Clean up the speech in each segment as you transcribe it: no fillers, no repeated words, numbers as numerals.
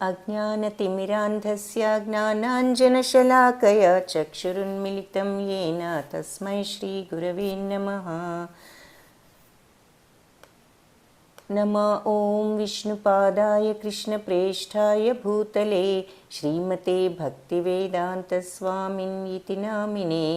अज्ञानतिमिरान्धस्य ज्ञानाञ्जनशलाकया चक्षुरुन्मिलितं येन तस्मै श्रीगुरवे नमः। नमः ॐ विष्णुपादाय कृष्णप्रेष्ठाय भूतले श्रीमते भक्तिवेदान्तस्वामिन्विति नामिने।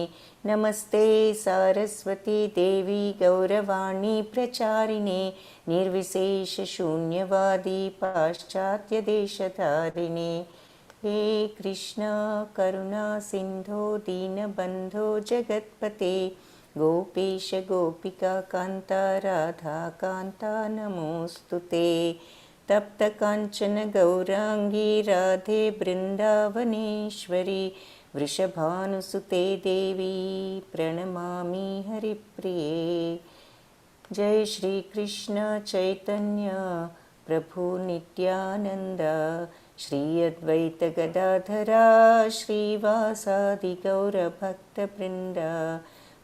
नमस्ते सारस्वती देवी गौरवाणी प्रचारिणे निर्विशेषशून्यवादी पाश्चात्यदेशधारिणे। हे कृष्णा करुणा सिन्धो दीनबन्धो जगत्पते गोपेश गोपिका कान्ता राधा कान्ता नमोऽस्तुते। तप्त काञ्चन गौरांगी राधे बृन्दावनेश्वरी वृषभानुसुते देवी प्रणमामि हरिप्रिये। जय श्री कृष्ण चैतन्य प्रभु नित्यानंद श्री अद्वैत गदाधरा श्रीवासादि गौरभक्तवृंद।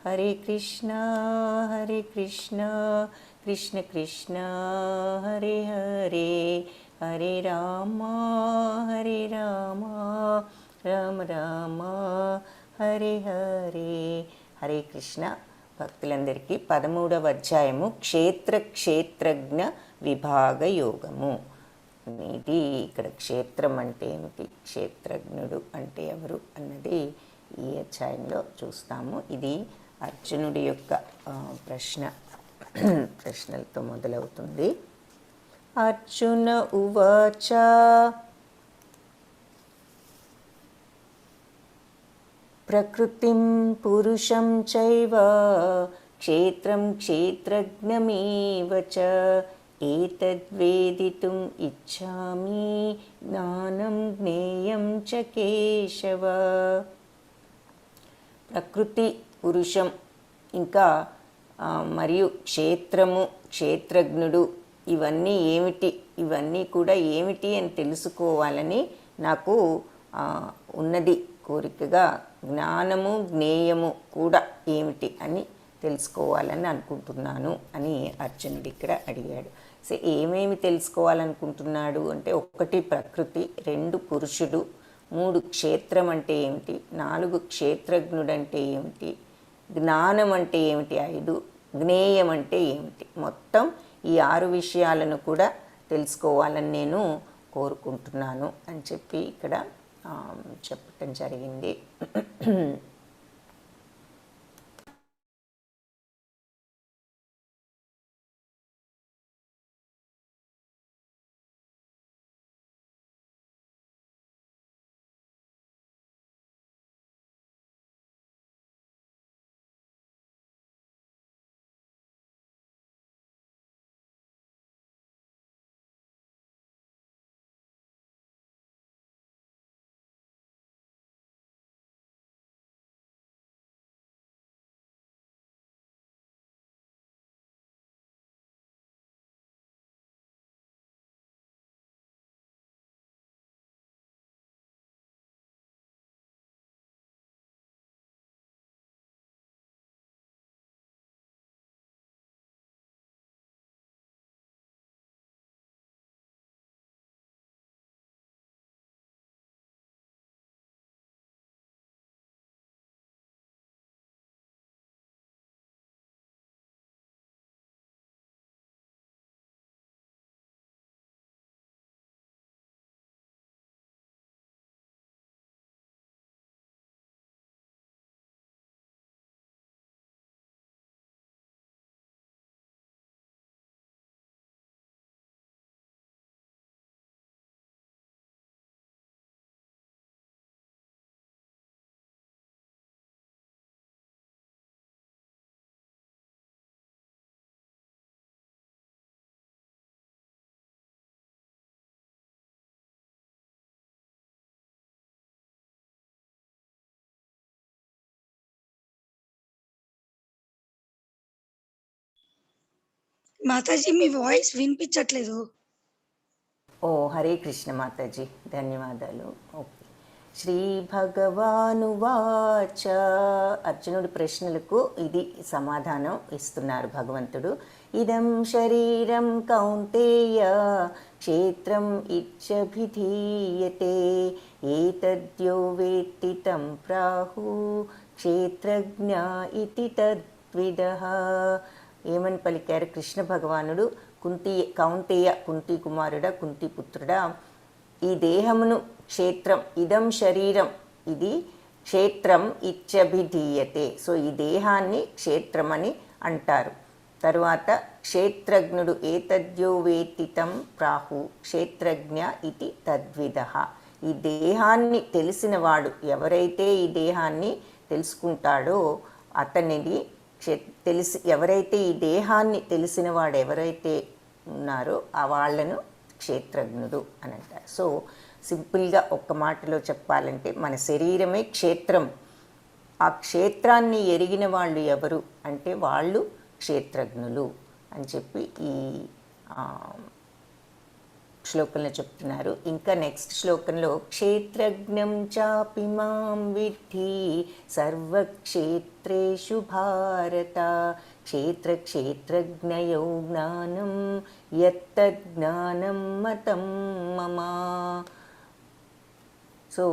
हरे कृष्णा कृष्ण कृष्ण हरे हरे, हरे राम राम राम हरे हरे। हरे कृष्ण భక్తులందరికీ 13వ అధ్యాయము క్షేత్రజ్ఞ విభాగ యోగము. ఇది ఇక్కడ క్షేత్రం అంటే ఏమిటి, క్షేత్రజ్ఞుడు అంటే ఎవరు అన్నది ఈ అధ్యాయంలో చూస్తాము. ఇది అర్జునుడి యొక్క ప్రశ్నలతో మొదలవుతుంది. అర్జున ఉవాచ ప్రకృతిం పురుషం చైవ క్షేత్రం క్షేత్రజ్ఞమేవ చ ఏతద్వేదితుం ఇచ్ఛామి జ్ఞానం జ్ఞేయం చ కేశవ. ప్రకృతి, పురుషం, ఇంకా మరియు క్షేత్రము, క్షేత్రజ్ఞుడు, ఇవన్నీ ఏమిటి, ఇవన్నీ కూడా ఏమిటి అని తెలుసుకోవాలని నాకు ఉన్నది కోరికగా. జ్ఞానము జ్ఞేయము కూడా ఏమిటి అని తెలుసుకోవాలని అనుకుంటున్నాను అని అర్జునుడు ఇక్కడ అడిగాడు. సో ఏమేమి తెలుసుకోవాలనుకుంటున్నాడు అంటే, 1 ప్రకృతి, 2 పురుషుడు, 3 క్షేత్రం అంటే ఏమిటి, 4 క్షేత్రజ్ఞుడు అంటే ఏమిటి, జ్ఞానం అంటే ఏమిటి 5, జ్ఞేయం అంటే ఏమిటి, మొత్తం ఈ 6 విషయాలను కూడా తెలుసుకోవాలని నేను కోరుకుంటున్నాను అని చెప్పి ఇక్కడ చెప్పటం జరిగింది. మాతాజీ మీ వాయిస్ వినిపించట్లేదు. ఓ హరే కృష్ణ మాతాజీ, ధన్యవాదాలు. ఓకే. శ్రీ భగవానువాచ. అర్జునుడి ప్రశ్నలకు ఇది సమాధానం ఇస్తున్నారు భగవంతుడు. ఇదం శరీరం కౌంతేయ క్షేత్రం ఇచ్చభిధీయతే ఏతద్యో వేత్తి తం ప్రాహు క్షేత్రజ్ఞ ఇతి తద్విదః. ఏమని పలికారు కృష్ణ భగవానుడు? కౌంతేయ, కుంతి కుమారుడా, కుంతి పుత్రుడా, ఈ దేహమును క్షేత్రం, ఇదం శరీరం, ఇది క్షేత్రం ఇచ్చభిధీయతే. సో ఈ దేహాన్ని క్షేత్రమని అంటారు. తరువాత క్షేత్రజ్ఞుడు ఏతద్యో వేత్తి తం ప్రాహు క్షేత్రజ్ఞ ఇతి తద్విదః. ఈ దేహాన్ని తెలిసినవాడు, ఎవరైతే ఈ దేహాన్ని తెలుసుకుంటాడో అతనిని ఎవరైతే ఈ దేహాన్ని తెలిసినవాడు ఎవరైతే ఉన్నారో ఆ వాళ్ళను క్షేత్రజ్ఞుడు అని అంటారు. సో సింపుల్గా ఒక్క మాటలో చెప్పాలంటే మన శరీరమే క్షేత్రం. ఆ క్షేత్రాన్ని ఎరిగిన వాళ్ళు ఎవరు అంటే వాళ్ళు క్షేత్రజ్ఞులు అని చెప్పి ఈ శ్లోకంలో చెప్తున్నారు. ఇంకా నెక్స్ట్ శ్లోకంలో క్షేత్రజ్ఞం చాపి మాం విద్ధి సర్వక్షేత్రేషు భారత క్షేత్రజ్ఞయో జ్ఞానం యత్తజ్ఞానం మతం మమ. సో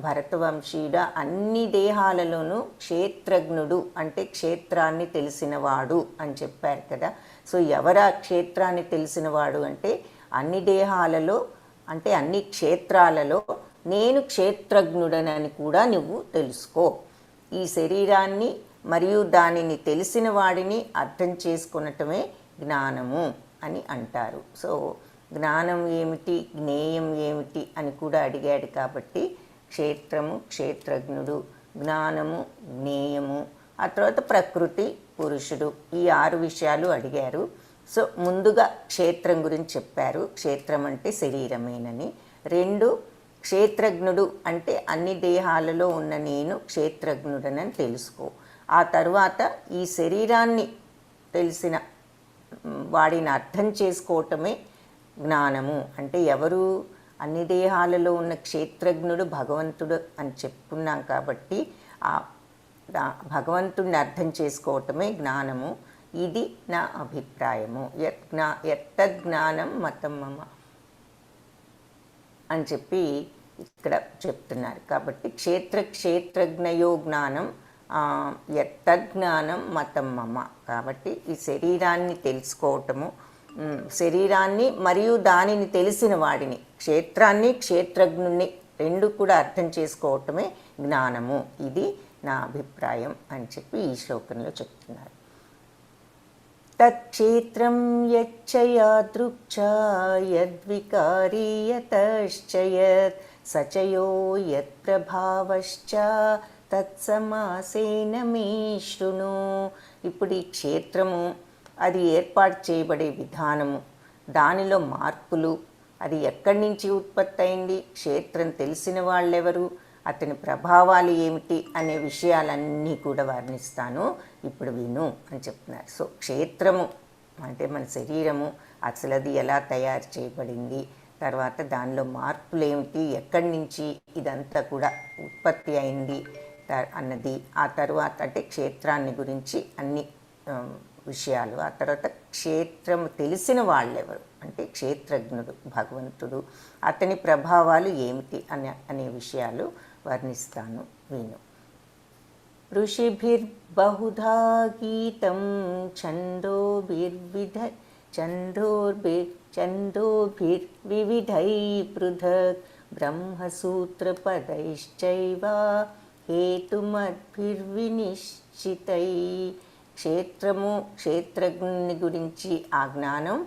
భరతవంశీయుడ అన్ని దేహాలలోనూ క్షేత్రజ్ఞుడు అంటే క్షేత్రాన్ని తెలిసినవాడు అని చెప్పారు కదా. సో ఎవరా క్షేత్రాన్ని తెలిసినవాడు అంటే అన్ని దేహాలలో అంటే అన్ని క్షేత్రాలలో నేను క్షేత్రజ్ఞుడనని కూడా నువ్వు తెలుసుకో. ఈ శరీరాన్ని మరియు దానిని తెలిసిన వాడిని అర్థం చేసుకునటమే జ్ఞానము అని అంటారు. సో జ్ఞానం ఏమిటి, జ్ఞేయం ఏమిటి అని కూడా అడిగాడు కాబట్టి క్షేత్రము, క్షేత్రజ్ఞుడు, జ్ఞానము, జ్ఞేయము, ఆ తర్వాత ప్రకృతి, పురుషుడు, ఈ 6 విషయాలు అడిగారు. సో ముందుగా క్షేత్రం గురించి చెప్పారు. క్షేత్రం అంటే శరీరమేనని. 2 క్షేత్రజ్ఞుడు అంటే అన్ని దేహాలలో ఉన్న నేను క్షేత్రజ్ఞుడనని తెలుసుకో. ఆ తర్వాత ఈ శరీరాన్ని తెలిసిన వాడిని అర్థం చేసుకోవటమే జ్ఞానము. అంటే ఎవరు? అన్ని దేహాలలో ఉన్న క్షేత్రజ్ఞుడు భగవంతుడు అని చెప్పుకున్నాం కాబట్టి ఆ భగవంతుడిని అర్థం చేసుకోవటమే జ్ఞానము. ఇది నా అభిప్రాయము. యత్తజ్ఞానం మతం మమ అని చెప్పి ఇక్కడ చెప్తున్నారు. కాబట్టి క్షేత్రజ్ఞయో జ్ఞానం యత్తజ్ఞానం మతం మమ. కాబట్టి ఈ శరీరాన్ని తెలుసుకోవటము, శరీరాన్ని మరియు దానిని తెలిసిన వాడిని, క్షేత్రాన్ని క్షేత్రజ్ఞుణ్ణి 2 కూడా అర్థం చేసుకోవటమే జ్ఞానము. ఇది నా అభిప్రాయం అని చెప్పి ఈ శ్లోకంలో చెప్తున్నారు. తత్క్షేత్రం యచ్చయాదృక్ష యద్వికారీ యతశ్చ యత్ సచయో యత్ప్రభావశ్చ తత్సమాసేన మే శృణు. ఇప్పుడు ఈ క్షేత్రము అది ఏర్పాటు చేయబడే విధానము, దానిలో మార్పులు, అది ఎక్కడి నుంచి ఉత్పత్తి అయింది, క్షేత్రం తెలిసిన వాళ్ళెవరు, అతని ప్రభావాలు ఏమిటి అనే విషయాలన్నీ కూడా వర్ణిస్తాను, ఇప్పుడు విను అని చెప్తున్నారు. సో క్షేత్రము అంటే మన శరీరము, అసలు అది ఎలా తయారు చేయబడింది, తర్వాత దానిలో మార్పులు ఏమిటి, ఎక్కడి నుంచి ఇదంతా కూడా ఉత్పత్తి అయింది అన్నది, ఆ తర్వాత అంటే క్షేత్రాన్ని గురించి అన్ని విషయాలు, ఆ తర్వాత క్షేత్రము తెలిసిన వాళ్ళెవరు అంటే క్షేత్రజ్ఞుడు భగవంతుడు, అతని ప్రభావాలు ఏమిటి అనే విషయాలు వర్ణిస్తాను, విను. ఋషిభిర్బహుధా గీతం ఛందోభిర్వివిధై పృథక్ బ్రహ్మసూత్రపదైశ్చైవ హేతుమద్భిర్వినిశ్చితై. క్షేత్రము, క్షేత్రజ్ఞుని గురించి ఆ జ్ఞానం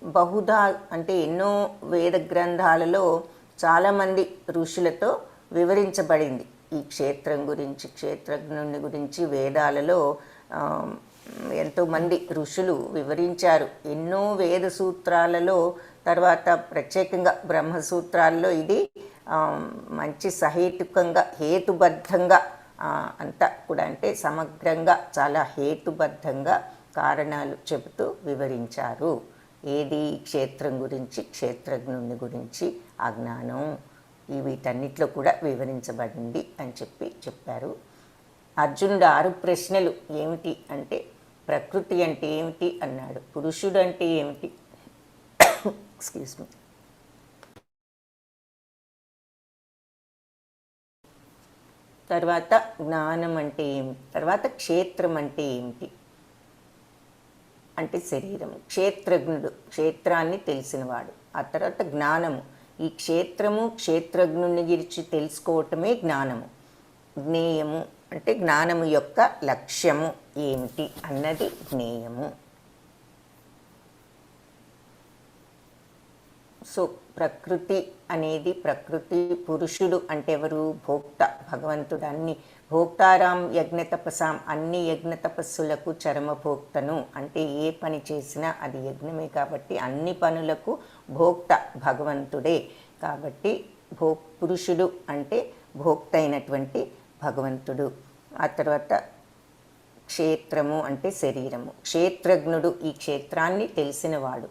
బహుధా అంటే ఎన్నో వేద గ్రంథాలలో చాలామంది ఋషులతో వివరించబడింది. ఈ క్షేత్రం గురించి, క్షేత్రజ్ఞుని గురించి వేదాలలో ఎంతోమంది ఋషులు వివరించారు. ఎన్నో వేద సూత్రాలలో, తర్వాత ప్రత్యేకంగా బ్రహ్మసూత్రాల్లో ఇది మంచి సహేతుకంగా, హేతుబద్ధంగా అంతా కూడా అంటే సమగ్రంగా చాలా హేతుబద్ధంగా కారణాలు చెబుతూ వివరించారు. ఏది? క్షేత్రం గురించి, క్షేత్రజ్ఞుని గురించి ఆ జ్ఞానం వీటన్నిటిలో కూడా వివరించబడింది అని చెప్పారు. అర్జునుడు 6 ప్రశ్నలు ఏమిటి అంటే, ప్రకృతి అంటే ఏమిటి అన్నాడు, పురుషుడు అంటే ఏమిటి, ఎక్స్క్యూజ్ మీ, తర్వాత జ్ఞానం అంటే ఏమిటి, తర్వాత క్షేత్రం అంటే ఏమిటి అంటే శరీరం, క్షేత్రజ్ఞుడు క్షేత్రాన్ని తెలిసినవాడు, ఆ తర్వాత జ్ఞానము, ఈ క్షేత్రము క్షేత్రజ్ఞుని గురించి తెలుసుకోవటమే జ్ఞానము. జ్ఞేయము అంటే జ్ఞానము యొక్క లక్ష్యము ఏమిటి అన్నది జ్ఞేయము. సో ప్రకృతి అనేది, ప్రకృతి పురుషుడు అంటే ఎవరు, భోక్త, భగవంతుడు. అన్ని భోక్తారాం యజ్ఞ తపసాం, అన్ని యజ్ఞ తపస్సులకు చరమభోక్తను అంటే ఏ పని చేసినా అది యజ్ఞమే కాబట్టి అన్ని పనులకు భోక్త భగవంతుడే. కాబట్టి పురుషుడు అంటే భోక్త అయినటువంటి భగవంతుడు. ఆ తర్వాత క్షేత్రము అంటే శరీరము, క్షేత్రజ్ఞుడు ఈ క్షేత్రాన్ని తెలిసినవాడు.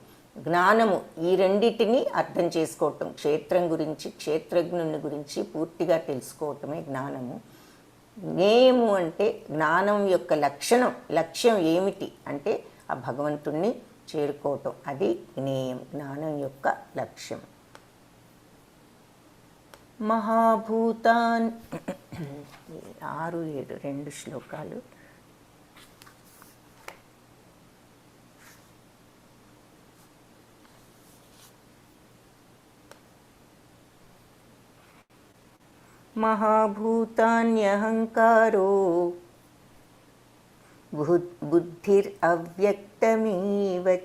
జ్ఞానము ఈ రెండిటిని అర్థం చేసుకోవటం, క్షేత్రం గురించి క్షేత్రజ్ఞుని గురించి పూర్తిగా తెలుసుకోవటమే జ్ఞానము. జ్ఞేయము అంటే జ్ఞానం యొక్క లక్ష్యం ఏమిటి అంటే ఆ భగవంతుణ్ణి చేరుకోవటం, అది జ్ఞేయం, జ్ఞానం యొక్క లక్ష్యం. మహాభూతాన్ 6, 7 2 శ్లోకాలు. మహాభూతాన్యహంకారో బుద్ధిరవ్యక్తమేవ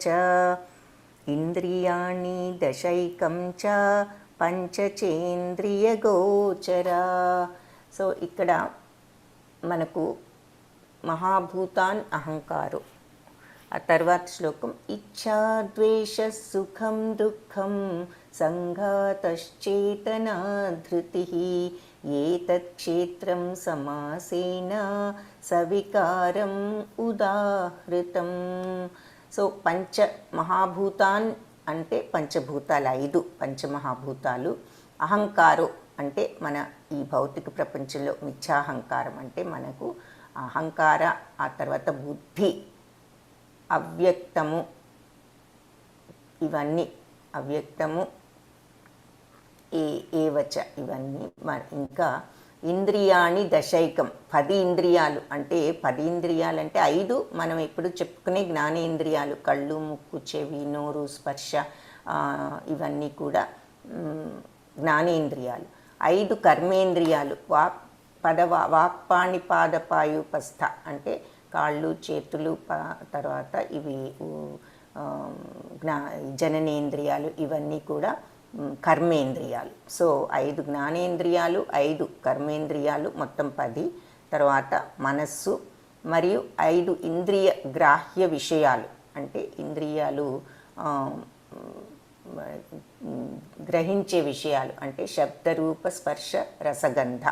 చ ఇంద్రియాణి దశైకం చ పంచచేంద్రియగోచరా. సో ఇక్కడ మనకు మహాభూతాన్ అహంకారో, ఆ తర్వాత శ్లోకం ఇచ్ఛా ద్వేష సుఖం దుఃఖం సంఘాతశ్చేతనా ధృతి ఏతత్ క్షేత్రం సమాసేన సవికారం ఉదాహృతం. సో పంచ మహాభూతాన్ అంటే పంచభూతాలు, 5 పంచమహాభూతాలు. అహంకారో అంటే మన ఈ భౌతిక ప్రపంచంలో మిథ్యాహంకారం అంటే మనకు అహంకార, ఆ తర్వాత బుద్ధి, అవ్యక్తము, ఇవన్నీ అవ్యక్తము, ఏవచ ఇవన్నీ. ఇంకా ఇంద్రియాణి దశైకం 10 ఇంద్రియాలు అంటే 10 ఇంద్రియాలు అంటే 5 మనం ఎప్పుడు చెప్పుకునే జ్ఞానేంద్రియాలు, కళ్ళు, ముక్కు, చెవి, నోరు, స్పర్శ, ఇవన్నీ కూడా జ్ఞానేంద్రియాలు. 5 కర్మేంద్రియాలు, వాక్పాణిపాదపాయుపస్థ అంటే కాళ్ళు, చేతులు, తర్వాత ఇవి జననేంద్రియాలు, ఇవన్నీ కూడా కర్మేంద్రియాలు. సో 5 జ్ఞానేంద్రియాలు, 5 కర్మేంద్రియాలు, మొత్తం 10. తర్వాత మనస్సు మరియు 5 ఇంద్రియ గ్రాహ్య విషయాలు అంటే ఇంద్రియాలు గ్రహించే విషయాలు అంటే శబ్ద, రూప, స్పర్శ, రసగంధ,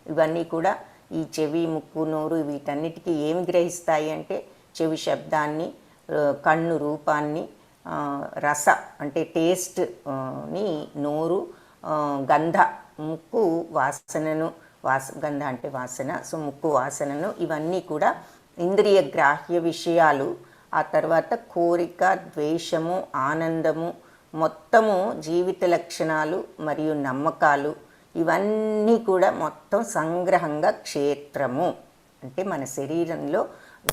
ఇవన్నీ కూడా ఈ చెవి, ముక్కు, నోరు వీటన్నిటికీ ఏమి గ్రహిస్తాయి అంటే చెవి శబ్దాన్ని, కన్ను రూపాన్ని, రస అంటే టేస్ట్ని, నోరు గంధ, ముక్కు వాసనను, గంధ అంటే వాసన, సో ముక్కు వాసనను, ఇవన్నీ కూడా ఇంద్రియ గ్రాహ్య విషయాలు. ఆ తర్వాత కోరిక, ద్వేషము, ఆనందము, మొత్తము జీవిత లక్షణాలు మరియు నమ్మకాలు, ఇవన్నీ కూడా మొత్తం సంగ్రహంగా క్షేత్రము. అంటే మన శరీరంలో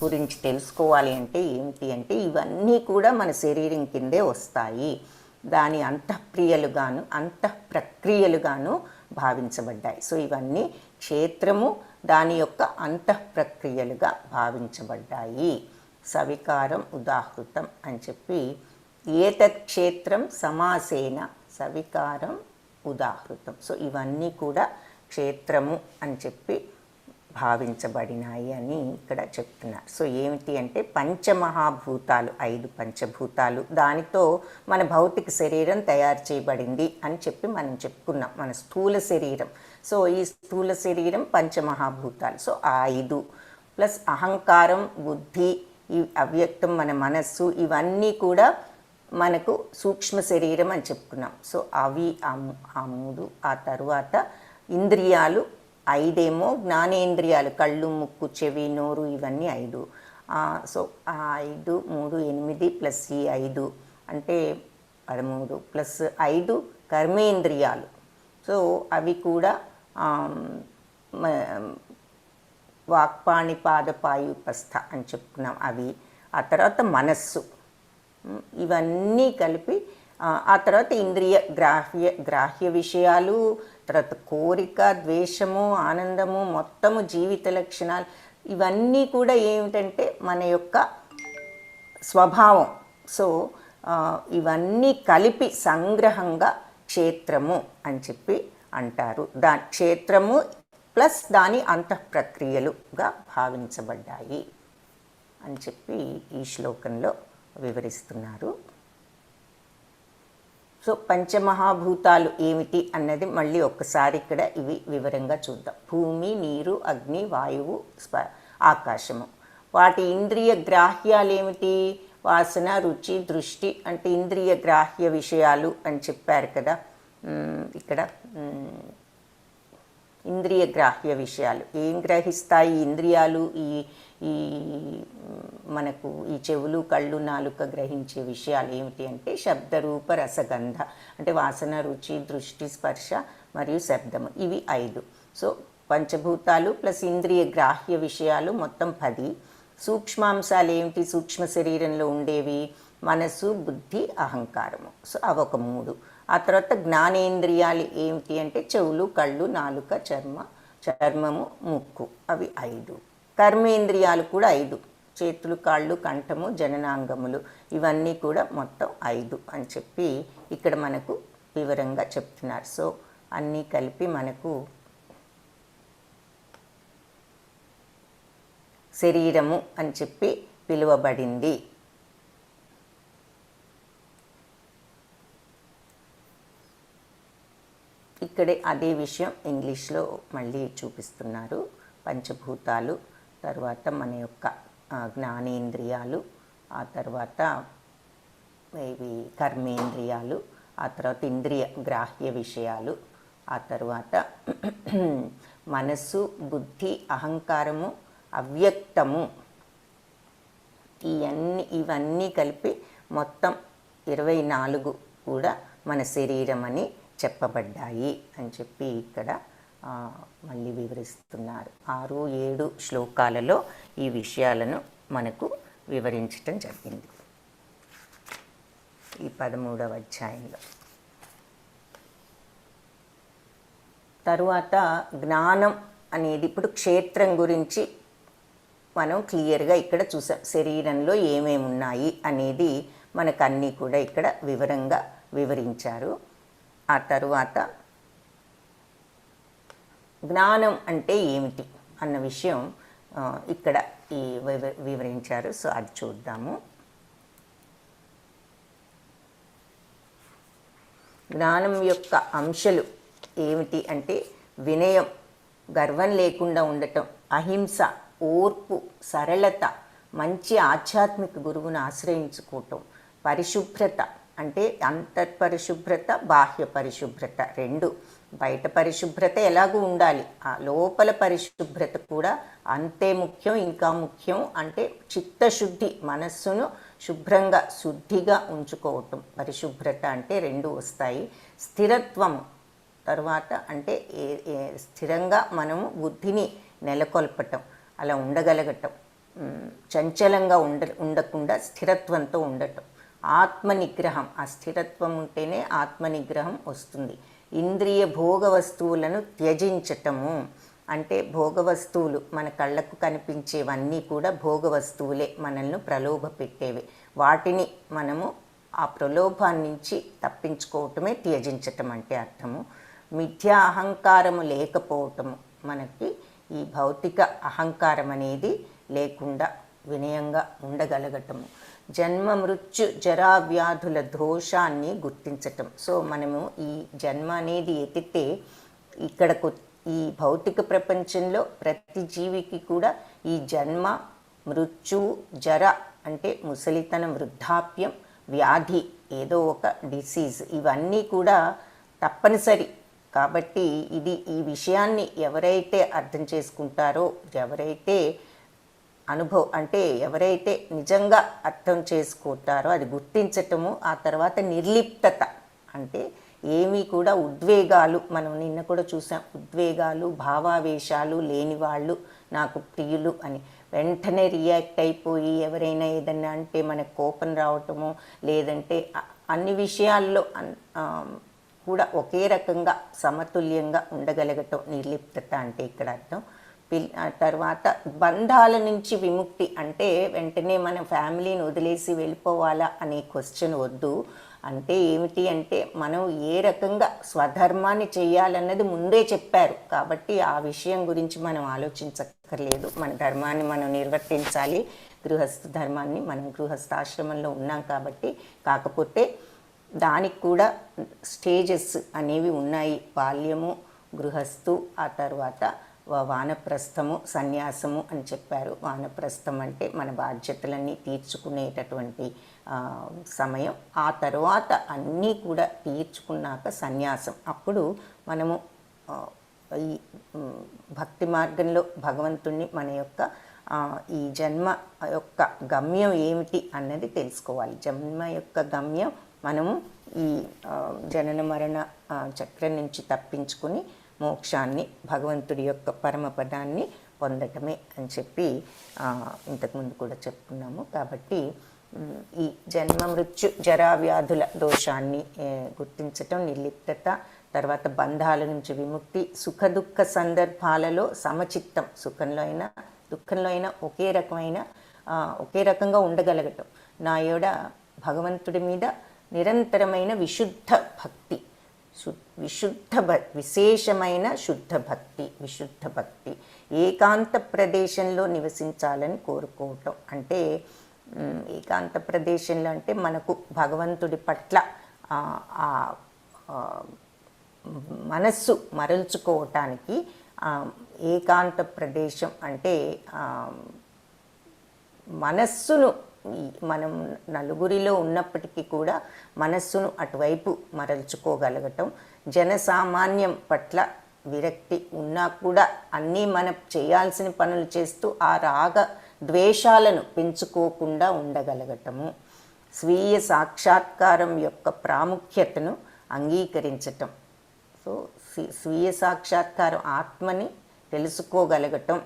గురించి తెలుసుకోవాలి అంటే ఏమిటి అంటే ఇవన్నీ కూడా మన శరీరం కిందే వస్తాయి. దాని అంతఃప్రియలుగాను అంతఃప్రక్రియలుగాను భావించబడ్డాయి. సో ఇవన్నీ క్షేత్రము దాని యొక్క అంతఃప్రక్రియలుగా భావించబడ్డాయి. సవికారం ఉదాహృతం అని చెప్పి ఏతత్ క్షేత్రం సమాసేన సవికారం ఉదాహృతం. సో ఇవన్నీ కూడా క్షేత్రము అని చెప్పి భావించబడినాయి అని ఇక్కడ చెప్తున్నారు. సో ఏమిటి అంటే పంచమహాభూతాలు, 5 పంచభూతాలు, దానితో మన భౌతిక శరీరం తయారు చేయబడింది అని చెప్పి మనం చెప్పుకున్నాం, మన స్థూల శరీరం. సో ఈ స్థూల శరీరం పంచమహాభూతాలు. సో ఆ 5 ప్లస్ అహంకారం, బుద్ధి, ఈ అవ్యక్తం మన మనస్సు, ఇవన్నీ కూడా మనకు సూక్ష్మ శరీరం అని చెప్పుకున్నాం. సో అవి ఆ 3. ఆ తరువాత ఇంద్రియాలు 5 జ్ఞానేంద్రియాలు, కళ్ళు, ముక్కు, చెవి, నోరు, ఇవన్నీ 5. సో 5 3 8 ప్లస్ ఈ 5 అంటే 13 ప్లస్ 5 కర్మేంద్రియాలు. సో అవి కూడా వాక్పాణిపాదపాయుపస్థ అని చెప్పుకున్నాం అవి. ఆ తర్వాత మనస్సు, ఇవన్నీ కలిపి ఆ తర్వాత ఇంద్రియ గ్రాహ్య విషయాలు, తర్వాత కోరిక, ద్వేషము, ఆనందము, మొత్తము జీవిత లక్షణాలు, ఇవన్నీ కూడా ఏమిటంటే మన యొక్క స్వభావం. సో ఇవన్నీ కలిపి సంగ్రహంగా క్షేత్రము అని చెప్పి అంటారు. క్షేత్రము ప్లస్ దాని అంతఃప్రక్రియలుగా భావించబడ్డాయి అని చెప్పి ఈ శ్లోకంలో వివరిస్తున్నారు. సో పంచమహాభూతాలు ఏమిటి అన్నది మళ్ళీ ఒక్కసారి ఇక్కడ ఇవి వివరంగా చూద్దాం. భూమి, నీరు, అగ్ని, వాయువు, ఆకాశము. వాటి ఇంద్రియ గ్రాహ్యాలు ఏమిటి? వాసన, రుచి, దృష్టి అంటే ఇంద్రియ గ్రాహ్య విషయాలు అని చెప్పారు కదా. ఇక్కడ ఇంద్రియ గ్రాహ్య విషయాలు ఏం గ్రహిస్తాయి ఇంద్రియాలు? ఈ మనకు ఈ చెవులు, కళ్ళు, నాలుక గ్రహించే విషయాలు ఏమిటి అంటే శబ్దరూప రసగంధ అంటే వాసన, రుచి, దృష్టి, స్పర్శ మరియు శబ్దము, ఇవి 5. సో పంచభూతాలు ప్లస్ ఇంద్రియ గ్రాహ్య విషయాలు మొత్తం 10. సూక్ష్మాంశాలు ఏమిటి? సూక్ష్మ శరీరంలో ఉండేవి మనసు, బుద్ధి, అహంకారము. సో అవి ఒక 3. ఆ తర్వాత జ్ఞానేంద్రియాలు ఏమిటి అంటే చెవులు, కళ్ళు, నాలుక, చర్మము, ముక్కు, అవి 5. కర్మేంద్రియాలు కూడా 5. చేతులు, కాళ్ళు, కంఠము, జననాంగములు, ఇవన్నీ కూడా మొత్తం 5 అని చెప్పి ఇక్కడ మనకు వివరంగా చెప్తున్నారు. సో అన్నీ కలిపి మనకు శరీరము అని చెప్పి పిలువబడింది. ఇక్కడే అదే విషయం ఇంగ్లీష్లో మళ్ళీ చూపిస్తున్నారు. పంచభూతాలు, తర్వాత మన యొక్క జ్ఞానేంద్రియాలు, ఆ తర్వాత ఇవి కర్మేంద్రియాలు, ఆ తర్వాత ఇంద్రియ గ్రాహ్య విషయాలు, ఆ తర్వాత మనస్సు, బుద్ధి, అహంకారము, అవ్యక్తము, ఇవన్నీ కలిపి మొత్తం 24 కూడా మన శరీరం అని చెప్పబడ్డాయి అని చెప్పి ఇక్కడ మళ్ళీ వివరిస్తున్నారు. 6, 7 శ్లోకాలలో ఈ విషయాలను మనకు వివరించటం జరిగింది ఈ 13వ అధ్యాయంలో. తరువాత జ్ఞానం అనేది ఇప్పుడు క్షేత్రం గురించి మనం క్లియర్గా ఇక్కడ చూసాం. శరీరంలో ఏమేమి ఉన్నాయి అనేది మనకు అన్నీ కూడా ఇక్కడ వివరంగా వివరించారు. ఆ తరువాత జ్ఞానం అంటే ఏమిటి అన్న విషయం ఇక్కడ వివరించారు. సో అది చూద్దాము. జ్ఞానం యొక్క అంశాలు ఏమిటి అంటే వినయం, గర్వం లేకుండా ఉండటం, అహింస, ఓర్పు, సరళత, మంచి ఆధ్యాత్మిక గురువును ఆశ్రయించుకోవటం, పరిశుభ్రత అంటే అంతర్పరిశుభ్రత, బాహ్య పరిశుభ్రత 2. బయట పరిశుభ్రత ఎలాగూ ఉండాలి, ఆ లోపల పరిశుభ్రత కూడా అంతే ముఖ్యం. ఇంకా ముఖ్యం అంటే చిత్తశుద్ధి, మనస్సును శుభ్రంగా శుద్ధిగా ఉంచుకోవటం. పరిశుభ్రత అంటే 2 వస్తాయి. స్థిరత్వము తర్వాత అంటే స్థిరంగా మనము బుద్ధిని నెలకొల్పటం, అలా ఉండగలగటం, చంచలంగా ఉండకుండా స్థిరత్వంతో ఉండటం. ఆత్మనిగ్రహం, ఆ స్థిరత్వం ఉంటేనే ఆత్మనిగ్రహం వస్తుంది. ఇంద్రియ భోగ వస్తువులను త్యజించటము అంటే భోగ వస్తువులు మన కళ్ళకు కనిపించేవన్నీ కూడా భోగ వస్తువులే, మనల్ని ప్రలోభ పెట్టేవి. వాటిని మనము ఆ ప్రలోభాన్ని నుంచి తప్పించుకోవటమే త్యజించటం అంటే అర్థము. మిథ్యా అహంకారము లేకపోవటము, మనకి ఈ భౌతిక అహంకారం అనేది లేకుండా వినయంగా ఉండగలగటము. జన్మ మృత్యు జరా వ్యాధుల దోషాన్ని గుర్తించటం. సో మనము ఈ జన్మ అనేది ఎత్తితే ఇక్కడకు ఈ భౌతిక ప్రపంచంలో ప్రతి జీవికి కూడా ఈ జన్మ, మృత్యువు, జర అంటే ముసలితనం, వృద్ధాప్యం, వ్యాధి, ఏదో ఒక డిసీజ్, ఇవన్నీ కూడా తప్పనిసరి. కాబట్టి ఈ విషయాన్ని ఎవరైతే అర్థం చేసుకుంటారో, ఎవరైతే అనుభవం అంటే ఎవరైతే నిజంగా అర్థం చేసుకుంటారో అది గుర్తించటము, ఆ తర్వాత నిర్లిప్తత అంటే ఏమీ కూడా ఉద్వేగాలు, మనం నిన్న కూడా చూసాం, ఉద్వేగాలు భావావేశాలు లేని వాళ్ళు నాకు ప్రియులు అని. వెంటనే రియాక్ట్ అయిపోయి ఎవరైనా ఏదన్నా అంటే మనకు కోపం రావటము, లేదంటే అన్ని విషయాల్లో కూడా ఒకే రకంగా సమతుల్యంగా ఉండగలగటం నిర్లిప్తత అంటే ఇక్కడ అర్థం. తర్వాత బంధాల నుంచి విముక్తి అంటే వెంటనే మన ఫ్యామిలీని వదిలేసి వెళ్ళిపోవాలా అనే క్వశ్చన్ వద్దు. అంటే ఏమిటి అంటే మనం ఏ రకంగా స్వధర్మాన్ని చేయాలన్నది ముందే చెప్పారు కాబట్టి ఆ విషయం గురించి మనం ఆలోచించక్కర్లేదు. మన ధర్మాన్ని మనం నిర్వర్తించాలి, గృహస్థ ధర్మాన్ని. మనం గృహస్థాశ్రమంలో ఉన్నాం కాబట్టి. కాకపోతే దానికి కూడా స్టేజెస్ అనేవి ఉన్నాయి. బాల్యము, గృహస్థు, ఆ తర్వాత వానప్రస్థము, సన్యాసము అని చెప్పారు. వానప్రస్థం అంటే మన బాధ్యతలన్నీ తీర్చుకునేటటువంటి సమయం. ఆ తర్వాత అన్నీ కూడా తీర్చుకున్నాక సన్యాసం. అప్పుడు మనము ఈ భక్తి మార్గంలో భగవంతుణ్ణి మన యొక్క ఈ జన్మ యొక్క గమ్యం ఏమిటి అన్నది తెలుసుకోవాలి. జన్మ యొక్క గమ్యం మనము ఈ జనన మరణ చక్రం నుంచి తప్పించుకుని మోక్షాన్ని, భగవంతుడి యొక్క పరమపదాన్ని పొందటమే అని చెప్పి ఇంతకుముందు కూడా చెప్పుకున్నాము. కాబట్టి ఈ జన్మ మృత్యు జరా వ్యాధుల దోషాన్ని గుర్తించటం, నిర్లిప్తత, తర్వాత బంధాల నుంచి విముక్తి, సుఖ దుఃఖ సందర్భాలలో సమచిత్తం, సుఖంలో అయినా దుఃఖంలో అయినా ఒకే రకంగా ఉండగలగటం. నా యోడ భగవంతుడి మీద నిరంతరమైన విశుద్ధ భక్తి, విశేషమైన శుద్ధ భక్తి, విశుద్ధ భక్తి, ఏకాంత ప్రదేశంలో నివసించాలని కోరుకోవటం. అంటే ఏకాంత ప్రదేశంలో అంటే మనకు భగవంతుడి పట్ల మనస్సు మరల్చుకోవటానికి ఏకాంత ప్రదేశం అంటే మనస్సును, మనం నలుగురిలో ఉన్నప్పటికీ కూడా మనస్సును అటువైపు మరల్చుకోగలగటం. జనసామాన్యం పట్ల విరక్తి ఉన్నా కూడా అన్నీ మనం చేయాల్సిన పనులు చేస్తూ ఆ రాగ ద్వేషాలను పెంచుకోకుండా ఉండగలగటము. స్వీయ సాక్షాత్కారం యొక్క ప్రాముఖ్యతను అంగీకరించటం. సో స్వీయ సాక్షాత్కారం, ఆత్మని తెలుసుకోగలగటం,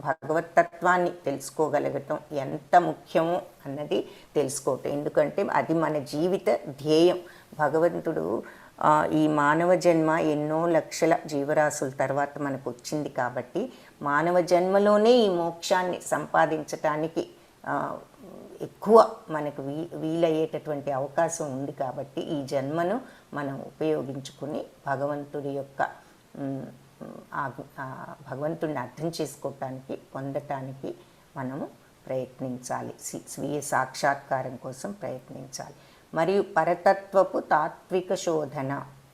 భగవతత్వాన్ని తెలుసుకోగలగటం ఎంత ముఖ్యమో అన్నది తెలుసుకోవటం. ఎందుకంటే అది మన జీవిత ధ్యేయం. భగవంతుడు ఈ మానవ జన్మ ఎన్నో లక్షల జీవరాశుల తర్వాత మనకు వచ్చింది కాబట్టి మానవ జన్మలోనే ఈ మోక్షాన్ని సంపాదించటానికి ఎక్కువ మనకు వీలయ్యేటటువంటి అవకాశం ఉంది. కాబట్టి ఈ జన్మను మనం ఉపయోగించుకుని భగవంతుడి యొక్క భగవంతుడిని అర్థం చేసుకోవటానికి, పొందటానికి మనము ప్రయత్నించాలి. స్వీయ సాక్షాత్కారం కోసం ప్రయత్నించాలి. మరియు పరతత్వపు తాత్విక శోధన,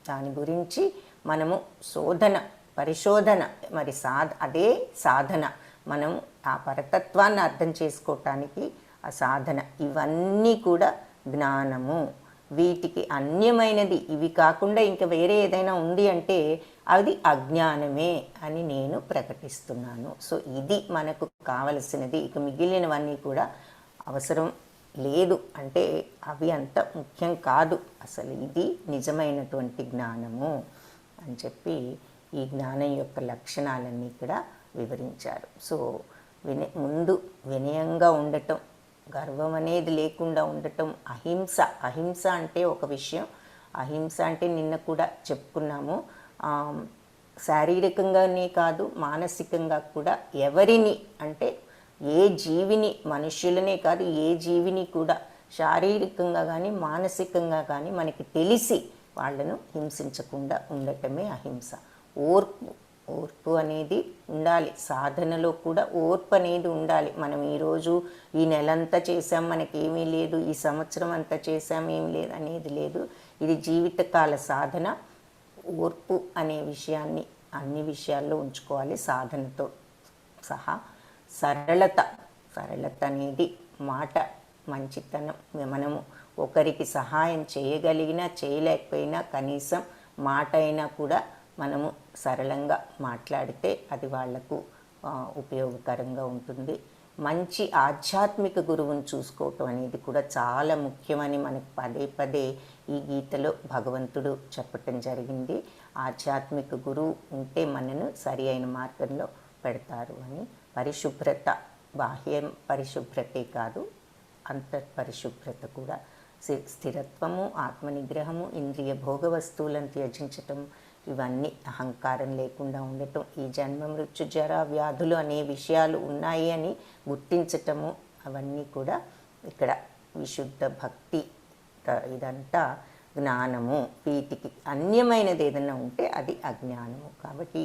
దాని గురించి మనము పరిశోధన, మరి అదే సాధన. మనం ఆ పరతత్వాన్ని అర్థం చేసుకోవటానికి ఆ సాధన. ఇవన్నీ కూడా జ్ఞానము. వీటికి అన్యమైనది ఇవి కాకుండా ఇంకా వేరే ఏదైనా ఉంది అంటే అది అజ్ఞానమే అని నేను ప్రకటిస్తున్నాను. సో ఇది మనకు కావలసినది. ఇక మిగిలినవన్నీ కూడా అవసరం లేదు, అంటే అవి అంత ముఖ్యం కాదు. అసలు ఇది నిజమైనటువంటి జ్ఞానము అని చెప్పి ఈ జ్ఞానం యొక్క లక్షణాలన్నీ కూడా వివరించారు. సో ముందు వినయంగా ఉండటం, గర్వం అనేది లేకుండా ఉండటం, అహింస అంటే ఒక విషయం. అహింస అంటే నిన్న కూడా చెప్పుకున్నాము, శారీరకంగానే కాదు మానసికంగా కూడా ఎవరిని అంటే ఏ జీవిని, మనుష్యులనే కాదు ఏ జీవిని కూడా శారీరకంగా కానీ మానసికంగా కానీ మనకి తెలిసి వాళ్ళను హింసించకుండా ఉండటమే అహింస. ఓర్పు అనేది ఉండాలి. సాధనలో కూడా ఓర్పు అనేది ఉండాలి. మనం ఈరోజు ఈ నెలంతా చేసాం, మనకేమీ లేదు, ఈ సంవత్సరం అంతా చేసాం, ఏమీ లేదు అనేది లేదు. ఇది జీవితకాల సాధన. ఓర్పు అనే విషయాన్ని అన్ని విషయాల్లో ఉంచుకోవాలి సాధనతో సహా. సరళత అనేది మాట, మంచితనం. మనము ఒకరికి సహాయం చేయగలిగినా చేయలేకపోయినా కనీసం మాట అయినా కూడా మనము సరళంగా మాట్లాడితే అది వాళ్లకు ఉపయోగకరంగా ఉంటుంది. మంచి ఆధ్యాత్మిక గురువుని చూసుకోవటం అనేది కూడా చాలా ముఖ్యమని మనకు పదే పదే ఈ గీతలో భగవంతుడు చెప్పటం జరిగింది. ఆధ్యాత్మిక గురువు ఉంటే మనను సరి అయిన మార్గంలో పెడతారు అని. పరిశుభ్రత బాహ్యం పరిశుభ్రతే కాదు, అంతఃపరిశుభ్రత కూడా, స్థిరత్వము, ఆత్మనిగ్రహము, ఇంద్రియ భోగ వస్తువులను త్యజించటం, ఇవన్నీ అహంకారం లేకుండా ఉండటం, ఈ జన్మ మృత్యు జర వ్యాధులు అనే విషయాలు ఉన్నాయి అని గుర్తించటము, అవన్నీ కూడా ఇక్కడ విశుద్ధ భక్తి. ఇదంతా జ్ఞానము. వీటికి అన్యమైనది ఏదైనా ఉంటే అది అజ్ఞానము. కాబట్టి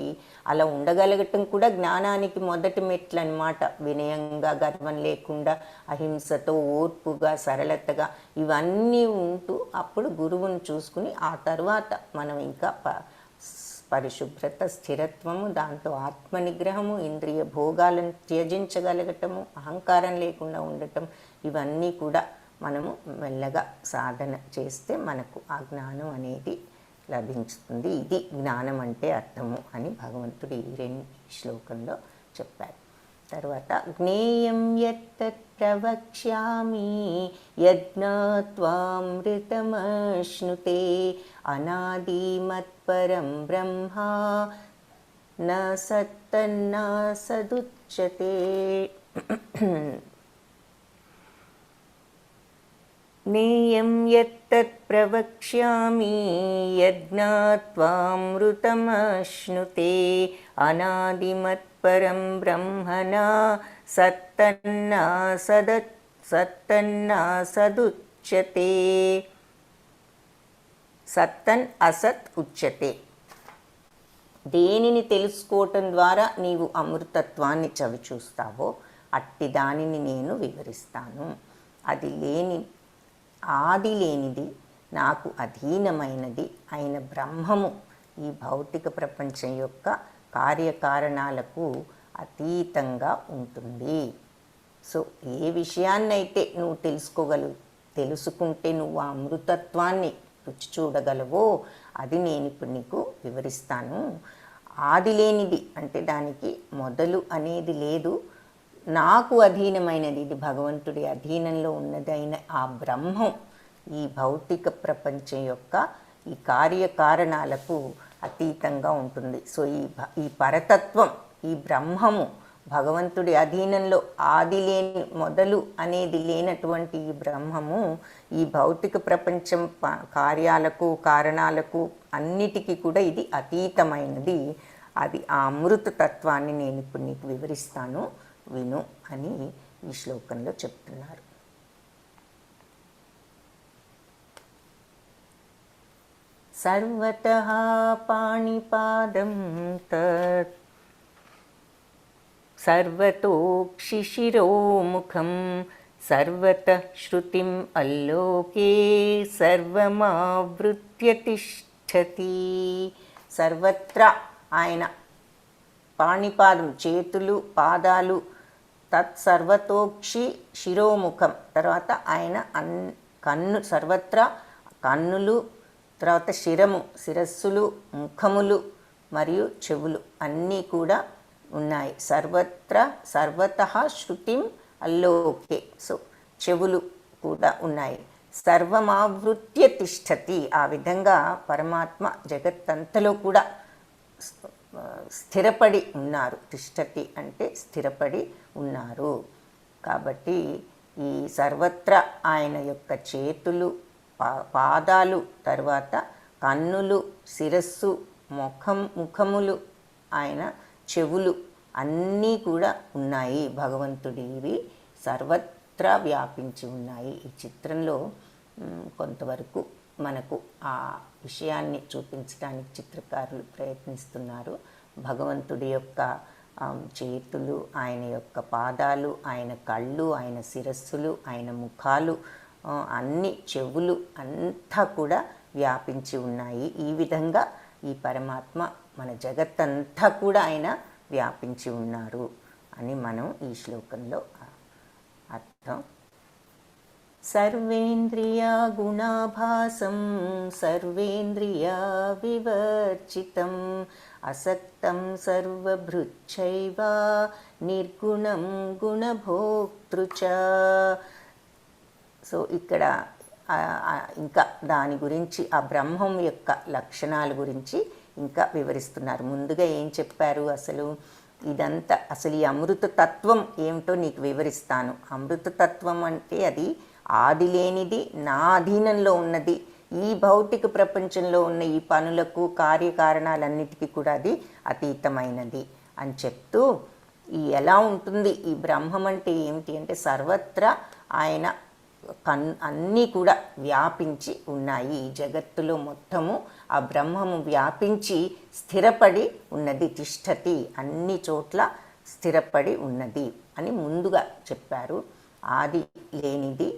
అలా ఉండగలగటం కూడా జ్ఞానానికి మొదటి మెట్లు అన్నమాట. వినయంగా, గర్వం లేకుండా, అహింసతో, ఓర్పుగా, సరళతగా ఇవన్నీ ఉంటూ అప్పుడు గురువుని చూసుకుని ఆ తర్వాత మనం ఇంకా పరిశుభ్రత, స్థిరత్వము, దాంతో ఆత్మనిగ్రహము, ఇంద్రియ భోగాలను త్యజించగలగటము, అహంకారం లేకుండా ఉండటం, ఇవన్నీ కూడా మనము మెల్లగా సాధన చేస్తే మనకు ఆ జ్ఞానం అనేది లభించుతుంది. ఇది జ్ఞానం అంటే అర్థము అని భగవంతుడు ఈ 2 శ్లోకంలో చెప్పారు. తర్వాత జ్ఞేయం యత్తత్ ప్రవక్ష్యామి యజ్ఞాత్వామృతమశ్నుతే అనాదిమత్పరం బ్రహ్మ న సత్తన్న సదుచ్యతే. జ్ఞేయం యత్తత్ ప్రవక్ష్యామి యజ్ఞాత్వామృతమశ్నుతే అనాదిమత్పరం బ్రహ్మణ సత్తన్న సదుచ్యతే. సత్తన్ అసత్ ఉచ్యతే. దేనిని తెలుసుకోవటం ద్వారా నీవు అమృతత్వాన్ని చవిచూస్తావో అట్టి దానిని నేను వివరిస్తాను. అది ఆది లేనిది, నాకు అధీనమైనది అయిన బ్రహ్మము ఈ భౌతిక ప్రపంచం యొక్క కార్యకారణాలకు అతీతంగా ఉంటుంది. సో ఏ విషయాన్నైతే నువ్వు తెలుసుకుంటే నువ్వు ఆ అమృతత్వాన్ని రుచి చూడగలవో అది నేను ఇప్పుడు నీకు వివరిస్తాను. ఆది లేనిది అంటే దానికి మొదలు అనేది లేదు, నాకు అధీనమైనది, ఇది భగవంతుడి అధీనంలో ఉన్నదైన ఆ బ్రహ్మం ఈ భౌతిక ప్రపంచం యొక్క ఈ కార్యకారణాలకు అతీతంగా ఉంటుంది. సో ఈ పరతత్వం, ఈ బ్రహ్మము భగవంతుడి అధీనంలో ఆది లేని, మొదలు అనేది లేనటువంటి ఈ బ్రహ్మము ఈ భౌతిక ప్రపంచం కార్యాలకు, కారణాలకు అన్నిటికీ కూడా ఇది అతీతమైనది. అది ఆ అమృత తత్వాన్ని నేను ఇప్పుడు నీకు వివరిస్తాను, విను అని ఈ శ్లోకంలో చెప్తున్నారు. సర్వతః పాణిపాదం తత్ సర్వతోక్షిశిరోముఖం సర్వతః శృతిం అల్లోకే సర్వమావృత్య తిష్టతి. సర్వత్రా ఆయన పాణిపాదం, చేతులు, పాదాలు, తత్సర్వతోక్షి శిరోముఖం, తర్వాత ఆయన కన్ను, సర్వత్రా కన్నులు, తర్వాత శిరము, శిరస్సులు, ముఖములు మరియు చెవులు అన్నీ కూడా ఉన్నాయి. సర్వతః శృతిం అల్లోకే, సో చెవులు కూడా ఉన్నాయి. సర్వమావృత్య తిష్టతి, ఆ విధంగా పరమాత్మ జగత్తంతలో కూడా స్థిరపడి ఉన్నారు. తిష్టతి అంటే స్థిరపడి ఉన్నారు. కాబట్టి ఈ సర్వత్రా ఆయన యొక్క చేతులు, పాదాలు, తర్వాత కన్నులు, శిరస్సు, ముఖములు, ఆయన చెవులు అన్నీ కూడా ఉన్నాయి భగవంతుడివి, సర్వత్రా వ్యాపించి ఉన్నాయి. ఈ చిత్రంలో కొంతవరకు మనకు ఆ విషయాన్ని చూపించడానికి చిత్రకారులు ప్రయత్నిస్తున్నారు. భగవంతుడి యొక్క చేతులు, ఆయన యొక్క పాదాలు, ఆయన కళ్ళు, ఆయన శిరస్సులు, ఆయన ముఖాలు, అన్ని చెవులు అంతా కూడా వ్యాపించి ఉన్నాయి. ఈ విధంగా ఈ పరమాత్మ మన జగత్తంతా కూడా ఆయన వ్యాపించి ఉన్నారు అని మనం ఈ శ్లోకంలో అర్థం. సర్వేంద్రియా గుణాభాసం సర్వేంద్రియా వివర్జితం అసక్తం సర్వభృచ్చైవ నిర్గుణం గుణభోక్తృ చ. సో ఇక్కడ ఇంకా దాని గురించి ఆ బ్రహ్మం యొక్క లక్షణాల గురించి ఇంకా వివరిస్తున్నారు. ముందుగా ఏం చెప్పారు, అసలు ఇదంతా అసలు ఈ అమృత తత్వం ఏమిటో నీకు వివరిస్తాను. అమృత తత్వం అంటే అది ఆది లేనిది, నా అధీనంలో ఉన్నది, ఈ భౌతిక ప్రపంచంలో ఉన్న ఈ పనులకు కార్యకారణాలన్నిటికీ కూడా అది అతీతమైనది అని చెప్తూ ఎలా ఉంటుంది ఈ బ్రహ్మం అంటే ఏమిటి అంటే సర్వత్రా ఆయన అన్నీ కూడా వ్యాపించి ఉన్నాయి. ఈ జగత్తులో మొత్తము ఆ బ్రహ్మము వ్యాపించి స్థిరపడి ఉన్నది. తిష్టతి, అన్ని చోట్ల స్థిరపడి ఉన్నది అని ముందుగా చెప్పారు. ఆది లేనిది,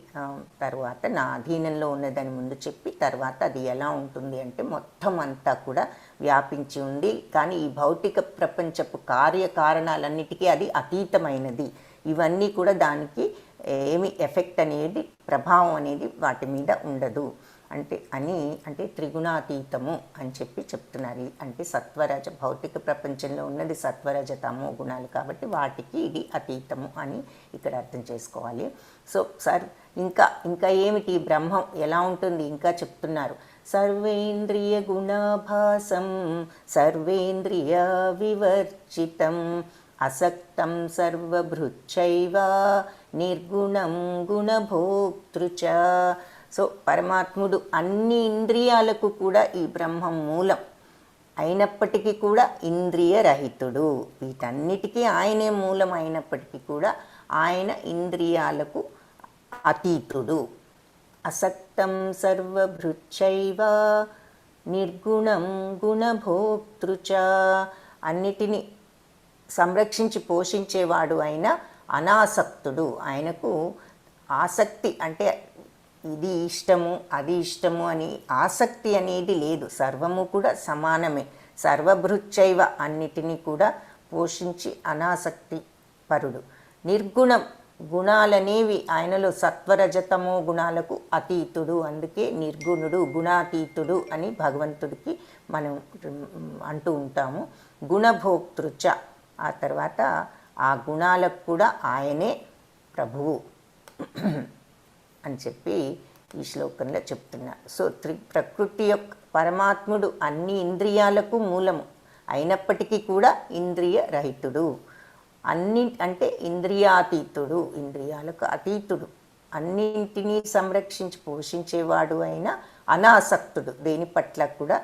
తర్వాత నా అధీనంలో ఉన్నదని ముందు చెప్పి తర్వాత అది ఎలా ఉంటుంది అంటే మొత్తం అంతా కూడా వ్యాపించి ఉంది. కానీ ఈ భౌతిక ప్రపంచపు కార్యకారణాలన్నిటికీ అది అతీతమైనది. ఇవన్నీ కూడా దానికి ఏమి ఎఫెక్ట్ అనేది, ప్రభావం అనేది వాటి మీద ఉండదు అంటే త్రిగుణాతీతము అని చెప్తున్నారు. అంటే సత్వరజ, భౌతిక ప్రపంచంలో ఉన్నది సత్వరజ తమో గుణాలు కాబట్టి వాటికి ఇది అతీతము అని ఇక్కడ అర్థం చేసుకోవాలి. సో ఇంకా ఏమిటి బ్రహ్మం ఎలా ఉంటుంది ఇంకా చెప్తున్నారు. సర్వేంద్రియ గుణాభాసం సర్వేంద్రియ వివర్జితం అసక్తం సర్వభృచ్చైవ నిర్గుణం గుణభోక్తృ చ. సో పరమాత్ముడు అన్ని ఇంద్రియాలకు కూడా ఈ బ్రహ్మం మూలం అయినప్పటికీ కూడా ఇంద్రియ రహితుడు. వీటన్నిటికీ ఆయనే మూలం అయినప్పటికీ కూడా ఆయన ఇంద్రియాలకు అతీతుడు. అసక్తం సర్వభృచ్చైవ నిర్గుణం గుణభోక్తృ చ. అన్నిటినీ సంరక్షించి పోషించేవాడు అయిన అనాసక్తుడు. ఆయనకు ఆసక్తి అంటే ఇది ఇష్టము అది ఇష్టము అని ఆసక్తి అనేది లేదు. సర్వము కూడా సమానమే. సర్వభృచ్చైవ, అన్నిటినీ కూడా పోషించి అనాసక్తి పరుడు. నిర్గుణం, గుణాలనేవి ఆయనలో సత్వరజతమో గుణాలకు అతీతుడు. అందుకే నిర్గుణుడు, గుణాతీతుడు అని భగవంతుడికి మనం అంటూ ఉంటాము. గుణభోక్తృచ, ఆ తర్వాత ఆ గుణాలకు కూడా ఆయనే ప్రభువు అని చెప్పి ఈ శ్లోకంలో చెప్తున్నారు. సో ప్రకృతి యొక్క పరమాత్ముడు అన్ని ఇంద్రియాలకు మూలము అయినప్పటికీ కూడా ఇంద్రియ రహితుడు. అంటే ఇంద్రియాతీతుడు, ఇంద్రియాలకు అతీతుడు, అన్నింటినీ సంరక్షించి పోషించేవాడు అయిన అనాసక్తుడు, దేని పట్ల కూడా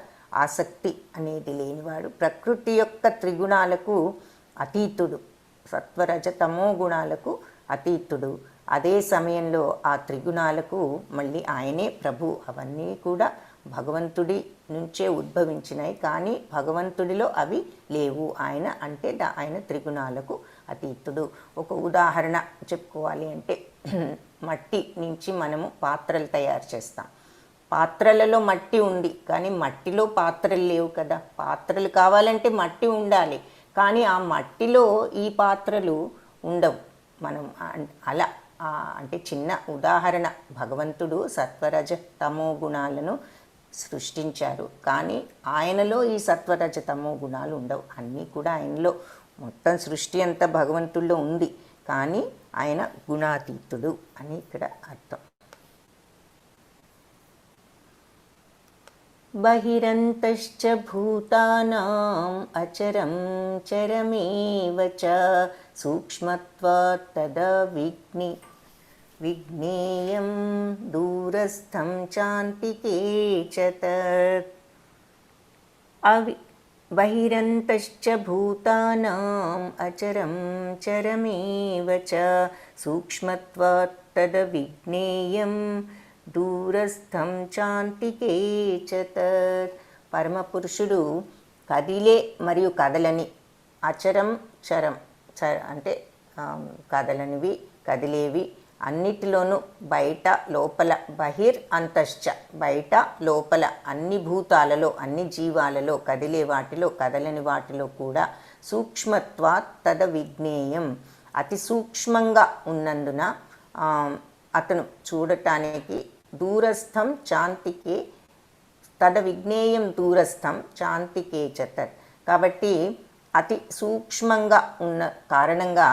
ఆసక్తి అనేది లేనివాడు. ప్రకృతి యొక్క త్రిగుణాలకు అతీతుడు, సత్వరజ తమో గుణాలకు అతీతుడు. అదే సమయంలో ఆ త్రిగుణాలకు మళ్ళీ ఆయనే ప్రభు. అవన్నీ కూడా భగవంతుడి నుంచే ఉద్భవించినాయి, కానీ భగవంతుడిలో అవి లేవు. ఆయన త్రిగుణాలకు అతీతుడు. ఒక ఉదాహరణ చెప్పుకోవాలి అంటే మట్టి నుంచి మనము పాత్రలు తయారు చేస్తాం. పాత్రలలో మట్టి ఉంది, కానీ మట్టిలో పాత్రలు లేవు కదా. పాత్రలు కావాలంటే మట్టి ఉండాలి, కానీ ఆ మట్టిలో ఈ పాత్రలు ఉండవు. మనం అలా అంటే చిన్న ఉదాహరణ. భగవంతుడు సత్వరజ తమో గుణాలను సృష్టించారు, కానీ ఆయనలో ఈ సత్వరజ తమో గుణాలు ఉండవు. అన్నీ కూడా ఆయనలో, మొత్తం సృష్టి అంతా భగవంతుల్లో ఉంది, కానీ ఆయన గుణాతీతుడు అని ఇక్కడ అర్థం. బహిరంతశ్చ భూతానాం అచరం చరమేవ చ సూక్ష్మత్వాత్ తదా విజ్ఞేయం దూరస్థం చాంతికే చ తత్. బహిరంతశ్చ భూతానాం అచరం చరమేవ చ సూక్ష్మత్వాత్ తద విజ్ఞేయం దూరస్థం చాంతికే చ తత్. పరమపురుషుడు కదిలే మరియు కదలని, అచరం చరం అంటే కదలనివి కదిలేవి అన్నిటిలోనూ, బయట లోపల, బహిర్ అంతశ్చ బయట లోపల, అన్ని భూతాలలో అన్ని జీవాలలో, కదిలే వాటిలో కదలని వాటిలో కూడా సూక్ష్మత్వాత్ తద విజ్ఞేయం అతి సూక్ష్మంగా ఉన్నందున అతను చూడటానికి దూరస్థం చాంతికే తద విజ్ఞేయం దూరస్థం చాంతికే చతత్. కాబట్టి అతి సూక్ష్మంగా ఉన్న కారణంగా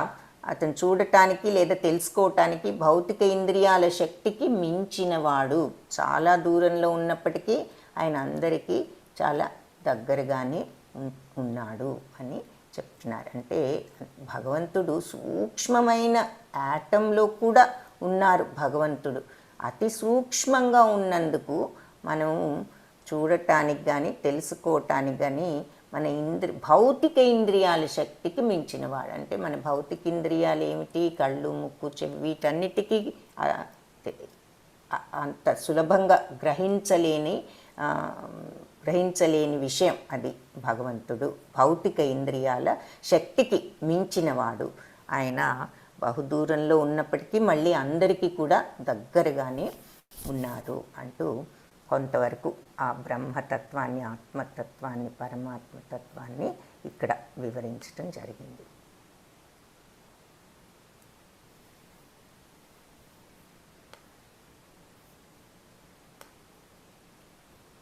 అతను చూడటానికి లేదా తెలుసుకోవటానికి భౌతిక ఇంద్రియాల శక్తికి మించినవాడు. చాలా దూరంలో ఉన్నప్పటికీ ఆయన అందరికీ చాలా దగ్గరగానే ఉన్నాడు అని చెప్తున్నారు. అంటే భగవంతుడు సూక్ష్మమైన యాటంలో కూడా ఉన్నారు. భగవంతుడు అతి సూక్ష్మంగా ఉన్నందుకు మనం చూడటానికి కానీ తెలుసుకోవటానికి కానీ మన భౌతిక ఇంద్రియాల శక్తికి మించినవాడు. అంటే మన భౌతిక ఇంద్రియాలు ఏమిటి, కళ్ళు ముక్కు చెవి, వీటన్నిటికీ అంత సులభంగా గ్రహించలేని విషయం అది. భగవంతుడు భౌతిక ఇంద్రియాల శక్తికి మించినవాడు. ఆయన బహుదూరంలో ఉన్నప్పటికీ మళ్ళీ అందరికీ కూడా దగ్గరగానే ఉన్నారు అంటూ కొంతవరకు ఆ బ్రహ్మతత్వాన్ని, ఆత్మతత్వాన్ని, పరమాత్మతత్వాన్ని ఇక్కడ వివరించడం జరిగింది.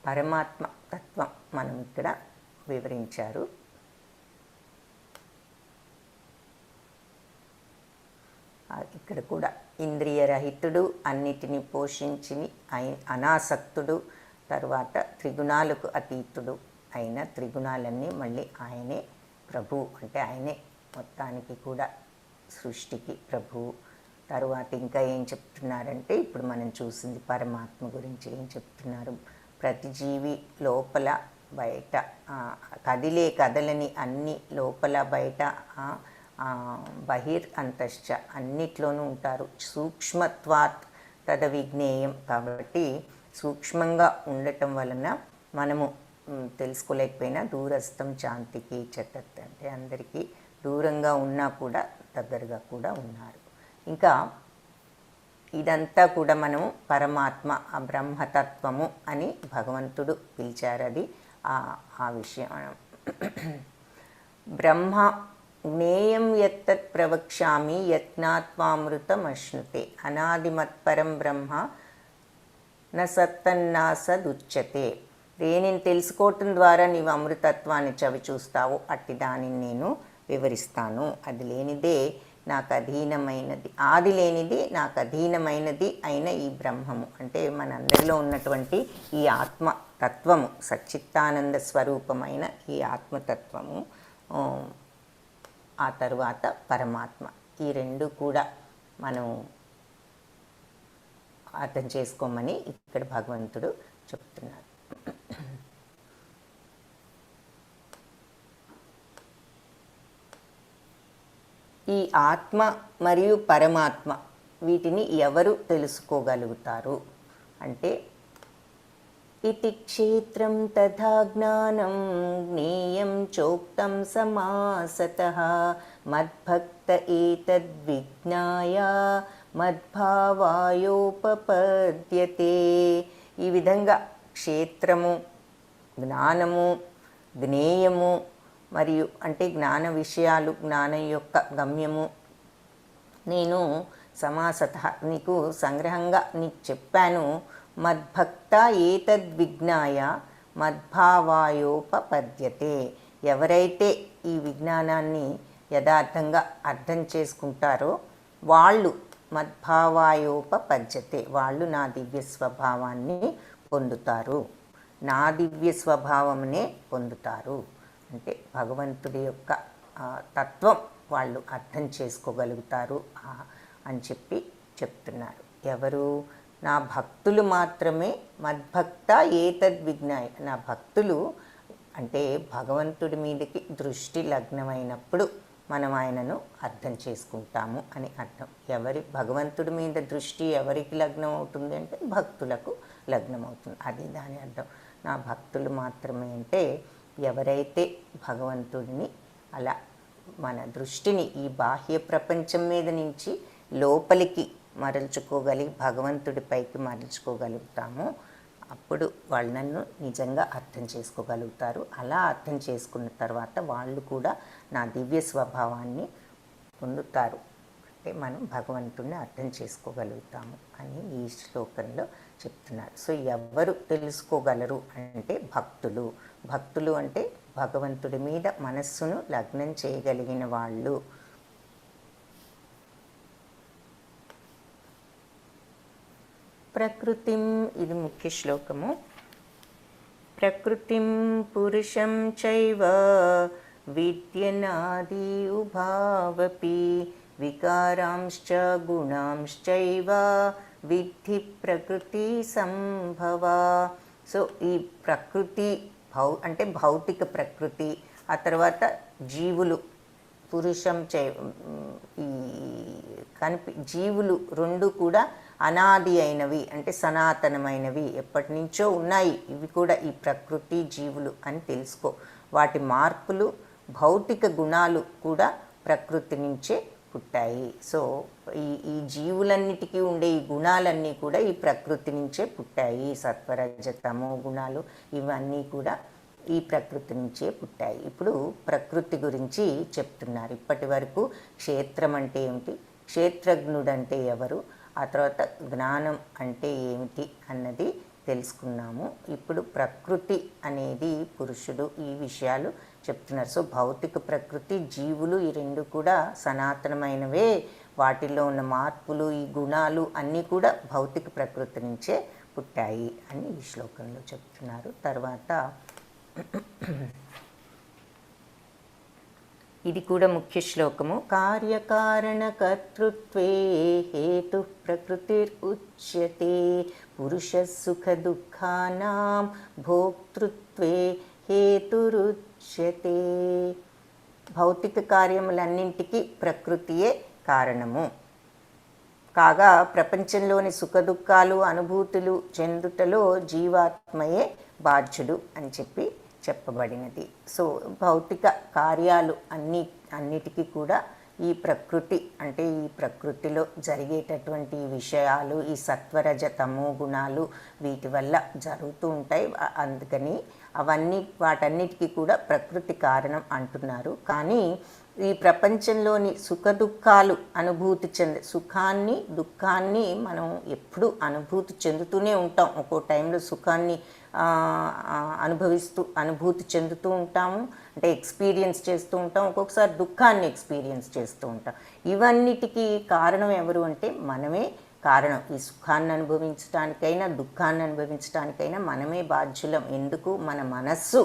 పరమాత్మ తత్వం మనం ఇక్కడ వివరించారు. ఇక్కడ కూడా ఇంద్రియరహితుడు, అన్నిటినీ పోషించి అనాసక్తుడు, తర్వాత త్రిగుణాలకు అతీతుడు అయిన త్రిగుణాలన్నీ మళ్ళీ ఆయనే ప్రభువు. అంటే ఆయనే మొత్తానికి కూడా సృష్టికి ప్రభువు. తరువాత ఇంకా ఏం చెప్తున్నారంటే ఇప్పుడు మనం చూసింది పరమాత్మ గురించి ఏం చెప్తున్నారు. ప్రతి జీవి లోపల బయట కదలని అన్ని లోపల బయట బహిర్ అంతశ్చ అన్నిట్లోనూ ఉంటారు. సూక్ష్మత్వాత్ తద విజ్ఞేయం. కాబట్టి సూక్ష్మంగా ఉండటం వలన మనము తెలుసుకోలేకపోయినా దూరస్థం చాంతికి చతత్. అంటే అందరికీ దూరంగా ఉన్నా కూడా దగ్గరగా కూడా ఉన్నారు. ఇంకా ఇదంతా కూడా మనము పరమాత్మ, ఆ బ్రహ్మతత్వము అని భగవంతుడు పిలిచారు. అది ఆ విషయం. బ్రహ్మ జ్ఞేయం యత్తత్ ప్రవక్ష్యామి యజ్ఞాత్వామృతమశ్నుతే అనాదిమత్పరం బ్రహ్మ న సత్తన్నా సదుచ్యతే. దేనిని తెలుసుకోవటం ద్వారా నీవు అమృతత్వాన్ని చవి చూస్తావో అట్టి దానిని నేను వివరిస్తాను. అది లేనిదే నాకు అధీనమైనది, ఆది లేనిది నాకు అధీనమైనది అయిన ఈ బ్రహ్మము. అంటే మనందరిలో ఉన్నటువంటి ఈ ఆత్మతత్వము, సచ్చిత్తానంద స్వరూపమైన ఈ ఆత్మతత్వము, ఆ తరువాత పరమాత్మ, ఈ రెండు కూడా మనం అర్థం చేసుకోమని ఇక్కడ భగవంతుడు చెప్తున్నారు. ఈ ఆత్మ మరియు పరమాత్మ వీటిని ఎవరు తెలుసుకోగలుగుతారు అంటే, ఇతి క్షేత్రం తథా జ్ఞానం జ్ఞేయం చోక్తం సమాసతః మద్భక్త ఏతద్విజ్ఞాయ మద్భావాయోపపద్యతే. ఈ విధంగా క్షేత్రము, జ్ఞానము, జ్ఞేయము మరియు అంటే జ్ఞాన విషయాలు, జ్ఞానం యొక్క గమ్యము నేను సమాసతః నీకు సంగ్రహంగా నీకు చెప్పాను. మద్భక్త ఏతద్విజ్ఞాయ మద్భావాయోపపద్యతే. ఎవరైతే ఈ విజ్ఞానాన్ని యథార్థంగా అర్థం చేసుకుంటారో వాళ్ళు మద్భావాయోపపద్యతే, వాళ్ళు నా దివ్య స్వభావాన్ని పొందుతారు, నా దివ్య స్వభావమునే పొందుతారు. అంటే భగవంతుడి యొక్క తత్వం వాళ్ళు అర్థం చేసుకోగలుగుతారు అని చెప్తున్నారు. ఎవరు? నా భక్తులు మాత్రమే. మద్భక్త ఏతద్విజ్ఞాయ, నా భక్తులు అంటే భగవంతుడి మీదకి దృష్టి లగ్నమైనప్పుడు మనం ఆయనను అర్థం చేసుకుంటాము అని అర్థం. భగవంతుడి మీద దృష్టి ఎవరికి లగ్నం అవుతుంది అంటే భక్తులకు లగ్నం అవుతుంది, అది దాని అర్థం. నా భక్తులు మాత్రమే అంటే ఎవరైతే భగవంతుడిని అలా మన దృష్టిని ఈ బాహ్య ప్రపంచం మీద నుంచి లోపలికి మరల్చుకోగలిగి భగవంతుడిపైకి మరల్చుకోగలుగుతామో అప్పుడు వాళ్ళు నన్ను నిజంగా అర్థం చేసుకోగలుగుతారు. అలా అర్థం చేసుకున్న తర్వాత వాళ్ళు కూడా నా దివ్య స్వభావాన్ని పొందుతారు. అంటే మనం భగవంతుడిని అర్థం చేసుకోగలుగుతాము. అని ఈ శ్లోకంలో చెప్తున్నారు. సో ఎవరు తెలుసుకోగలరు అంటే భక్తులు. భక్తులు అంటే భగవంతుడి మీద మనస్సును లగ్నం చేయగలిగిన వాళ్ళు. ప్రకృతిం, ఇది ముఖ్య శ్లోకము. ప్రకృతిం పురుషం చైవ విద్యనాది ఉభావపి వికారాంశ్చ గుణాంశ్చైవ విద్ధి ప్రకృతి సంభవ. సో ఈ ప్రకృతి అంటే భౌతిక ప్రకృతి, ఆ తర్వాత జీవులు పురుషం ఈ జీవులు రెండు కూడా అనాది అయినవి అంటే సనాతనమైనవి, ఎప్పటి నుంచో ఉన్నాయి. ఇవి కూడా ఈ ప్రకృతి జీవులు అని తెలుసుకో. వాటి మార్పులు భౌతిక గుణాలు కూడా ప్రకృతి నుంచే పుట్టాయి. సో ఈ జీవులన్నిటికీ ఉండే ఈ గుణాలన్నీ కూడా ఈ ప్రకృతి నుంచే పుట్టాయి. సత్వరజ తమో గుణాలు ఇవన్నీ కూడా ఈ ప్రకృతి నుంచే పుట్టాయి. ఇప్పుడు ప్రకృతి గురించి చెప్తున్నారు. ఇప్పటి వరకు క్షేత్రం అంటే ఏమిటి, క్షేత్రజ్ఞుడు అంటే ఎవరు, ఆ తర్వాత జ్ఞానం అంటే ఏమిటి అన్నది తెలుసుకున్నాము. ఇప్పుడు ప్రకృతి అనేది పురుషుడు, ఈ విషయాలు చెప్తున్నారు. సో భౌతిక ప్రకృతి జీవులు ఈ రెండు కూడా సనాతనమైనవే. వాటిల్లో ఉన్న మార్పులు ఈ గుణాలు అన్నీ కూడా భౌతిక ప్రకృతి నుంచే పుట్టాయి అని ఈ శ్లోకంలో చెప్తున్నారు. తర్వాత ఇది కూడా ముఖ్య శ్లోకము. కార్యకారణ కర్తృత్వే హేతు ప్రకృతిరుచ్యతే పురుష సుఖ దుఃఖానాం భోక్తృత్వే హేతురుచ్యతే. భౌతిక కార్యములన్నింటికీ ప్రకృతియే కారణము కాగా ప్రపంచంలోని సుఖదుఖాలు అనుభూతులు చెందుటలో జీవాత్మయే బాధ్యుడు అని చెప్పబడినది. సో భౌతిక కార్యాలు అన్నిటికీ కూడా ఈ ప్రకృతి అంటే ఈ ప్రకృతిలో జరిగేటటువంటి విషయాలు, ఈ సత్వరజ తమో గుణాలు వీటి వల్ల జరుగుతూ ఉంటాయి. అందుకని వాటన్నిటికీ కూడా ప్రకృతి కారణం అంటున్నారు. కానీ ఈ ప్రపంచంలోని సుఖ దుఃఖాలు సుఖాన్ని దుఃఖాన్ని మనం ఎప్పుడూ అనుభూతి చెందుతూనే ఉంటాం. ఒక్కో టైంలో సుఖాన్ని అనుభూతి చెందుతూ ఉంటాము, అంటే ఎక్స్పీరియన్స్ చేస్తూ ఉంటాం. ఒక్కొక్కసారి దుఃఖాన్ని ఎక్స్పీరియన్స్ చేస్తూ ఉంటాం. ఇవన్నిటికీ కారణం ఎవరు అంటే మనమే కారణం. ఈ సుఖాన్ని అనుభవించడానికైనా దుఃఖాన్ని అనుభవించడానికైనా మనమే బాధ్యులం. ఎందుకు? మన మనస్సు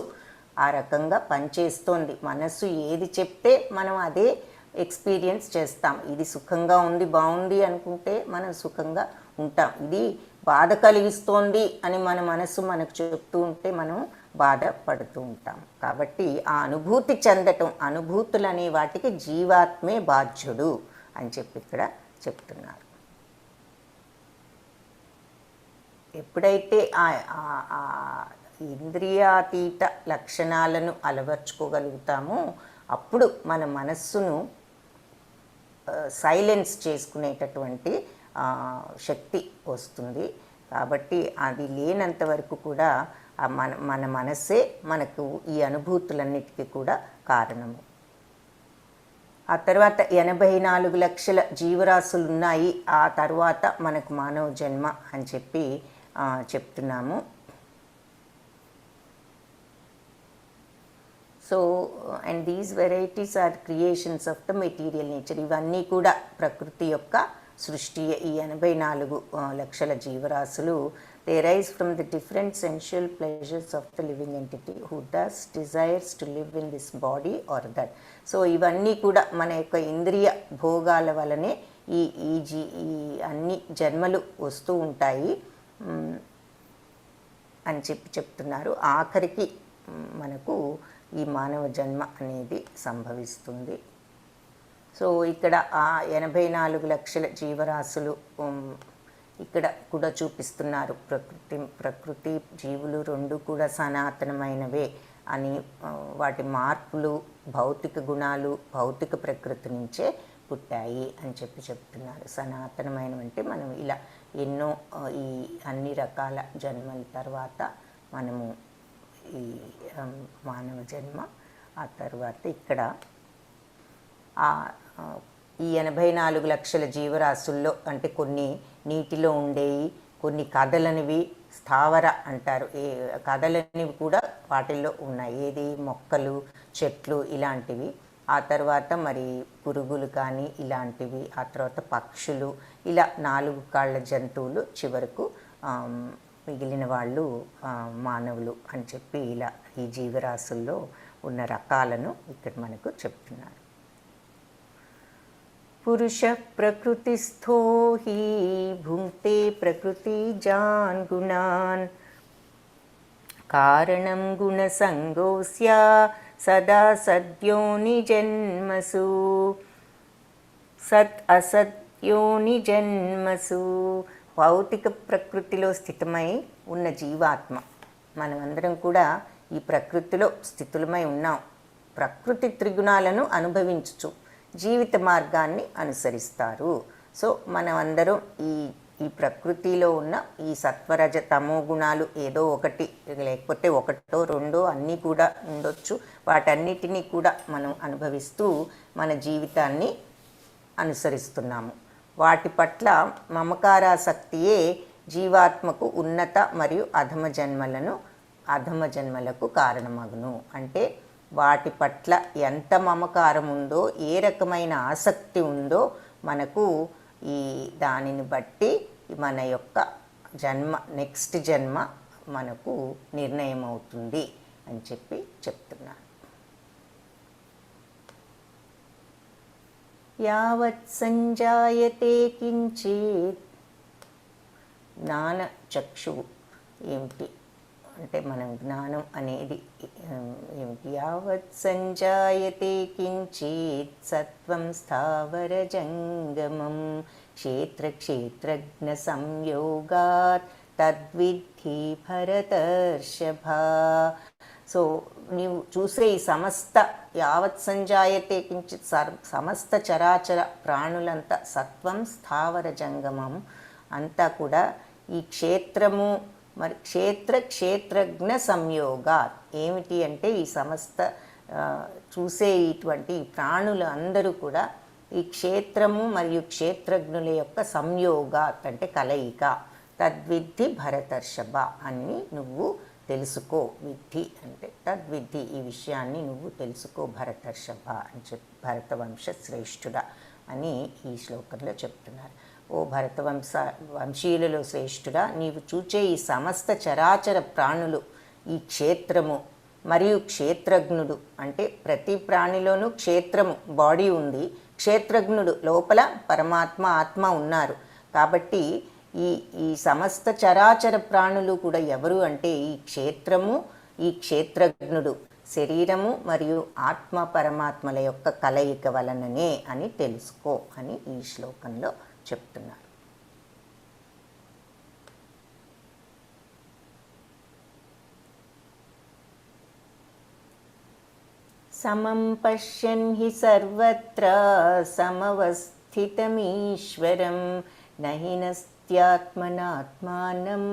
ఆ రకంగా పనిచేస్తోంది. మనస్సు ఏది చెప్తే మనం అదే ఎక్స్పీరియన్స్ చేస్తాం. ఇది సుఖంగా ఉంది, బాగుంది అనుకుంటే మనం సుఖంగా ఉంటాం. ఇది బాధ కలిగిస్తోంది అని మన మనస్సు మనకు చెప్తూ ఉంటే మనం బాధపడుతూ ఉంటాం. కాబట్టి ఆ అనుభూతి చెందటం, అనుభూతులు అనే వాటికి జీవాత్మే బాధ్యుడు అని ఇక్కడ చెప్తున్నారు. ఎప్పుడైతే ఇంద్రియాతీత లక్షణాలను అలవర్చుకోగలుగుతామో అప్పుడు మన మనస్సును సైలెన్స్ చేసుకునేటటువంటి శక్తి వస్తుంది. కాబట్టి అది లేనంత వరకు కూడా మన మనస్సే మనకు ఈ అనుభూతులన్నిటికీ కూడా కారణము. ఆ తర్వాత 84 లక్షల జీవరాశులు ఉన్నాయి. ఆ తర్వాత మనకు మానవ జన్మ అని చెప్తున్నాము. So and these varieties are creations of the material nature. ఇవన్నీ కూడా ప్రకృతి యొక్క సృష్టి. ఈ 84 లక్షల జీవరాశులు they rise from the different sensual pleasures of the living entity who thus desires to live in this body or that. So ఇవన్నీ కూడా మన యొక్క ఇంద్రియ భోగాల వలనే ఈ అన్ని జన్మలు వస్తూ ఉంటాయి అని చెప్తున్నారు. ఆఖరికి మనకు ఈ మానవ జన్మ అనేది సంభవిస్తుంది. సో ఇక్కడ ఆ 84 లక్షల జీవరాశులు ఇక్కడ కూడా చూపిస్తున్నారు. ప్రకృతి జీవులు రెండు కూడా సనాతనమైనవే అని, వాటి మార్పులు భౌతిక గుణాలు భౌతిక ప్రకృతి నుంచే పుట్టాయి అని చెప్తున్నారు. సనాతనమైనవంటే మనం ఇలా ఎన్నో ఈ అన్ని రకాల జన్మల తర్వాత మనము ఈ మానవ జన్మ, ఆ తర్వాత ఇక్కడ ఈ 84 లక్షల జీవరాశుల్లో అంటే కొన్ని నీటిలో ఉండేవి, కొన్ని కదలనివి స్థావర అంటారు. ఏ కదలనివి కూడా వాటిల్లో ఉన్నాయి. ఏది మొక్కలు, చెట్లు ఇలాంటివి. ఆ తర్వాత మరి పురుగులు కానీ ఇలాంటివి, ఆ తర్వాత పక్షులు, ఇలా 4 కాళ్ళ జంతువులు, చివరకు మిగిలిన వాళ్ళు మానవులు అని చెప్పి ఇలా ఈ జీవరాశుల్లో ఉన్న రకాలను ఇక్కడ మనకు చెప్తున్నారు. పురుష ప్రకృతిస్థో హి భుంక్తే ప్రకృతిజాన్ గుణాన్ కారణం గుణసంగోస్య సదా సద్యోని జన్మసు సత్ అసద్యోని జన్మసు. భౌతిక ప్రకృతిలో స్థితమై ఉన్న జీవాత్మ, మనమందరం కూడా ఈ ప్రకృతిలో స్థితులమై ఉన్నాం. ప్రకృతి త్రిగుణాలను అనుభవించుచు జీవిత మార్గాన్ని అనుసరిస్తారు. సో మనమందరం ఈ ప్రకృతిలో ఉన్న ఈ సత్వరజ తమో గుణాలు ఏదో ఒకటి, లేకపోతే ఒకటో రెండో అన్నీ కూడా ఉండొచ్చు. వాటన్నిటినీ కూడా మనం అనుభవిస్తూ మన జీవితాన్ని అనుసరిస్తున్నాము. వాటి పట్ల మమకారాసక్తియే జీవాత్మకు ఉన్నత మరియు అధమ జన్మలకు కారణమగును. అంటే వాటి పట్ల ఎంత మమకారం ఉందో, ఏ రకమైన ఆసక్తి ఉందో మనకు దానిని బట్టి మన యొక్క నెక్స్ట్ జన్మ మనకు నిర్ణయం అవుతుంది అని చెప్పి చెప్తున్నాను. యావత్ సంజాయతే కించిత్. జ్ఞాన చక్షువు ఏమిటి అంటే మనం జ్ఞానం అనేది ఏమిటి? యావత్ సంజాయతే కించిత్ సత్వం స్థావర జంగమం క్షేత్రజ్ఞ సంయోగాత్ తద్విద్ధి భరతర్షభ. సో నీవు చూసే ఈ సమస్త యావత్ సంజాయతే కించిత్ సమస్త చరాచర ప్రాణులంతా సత్వం స్థావర జంగమం అంతా కూడా ఈ క్షేత్రము మరి క్షేత్రజ్ఞ సంయోగా ఏమిటి అంటే ఈ సమస్త చూసే ఇటువంటి ప్రాణులు అందరూ కూడా ఈ క్షేత్రము మరియు క్షేత్రజ్ఞుల యొక్క సంయోగా అంటే కలయిక. తద్విద్ధి భరతర్షభ అని నువ్వు తెలుసుకో. విద్ధి అంటే తద్విద్ధి, ఈ విషయాన్ని నువ్వు తెలుసుకో భరతర్షభ అని చెప్పి భరతవంశ శ్రేష్ఠుడా అని ఈ శ్లోకంలో చెప్తున్నారు. ఓ వంశీయులలో శ్రేష్ఠుడా, నీవు చూచే ఈ సమస్త చరాచర ప్రాణులు ఈ క్షేత్రము మరియు క్షేత్రజ్ఞుడు అంటే ప్రతి ప్రాణిలోనూ క్షేత్రము బాడీ ఉంది, క్షేత్రజ్ఞుడు లోపల పరమాత్మ ఆత్మ ఉన్నారు. కాబట్టి ఈ సమస్త చరాచర ప్రాణులు కూడా ఎవరు అంటే ఈ క్షేత్రము, ఈ క్షేత్రజ్ఞుడు శరీరము మరియు ఆత్మ పరమాత్మల యొక్క కలయిక వలననే అని తెలుసుకో అని ఈ శ్లోకంలో చెప్తున్నారు. సమం పశ్యన్ హి సర్వత్ర సమవస్థితమీశ్వరం నహి నస్త్యాత్మనాత్మానం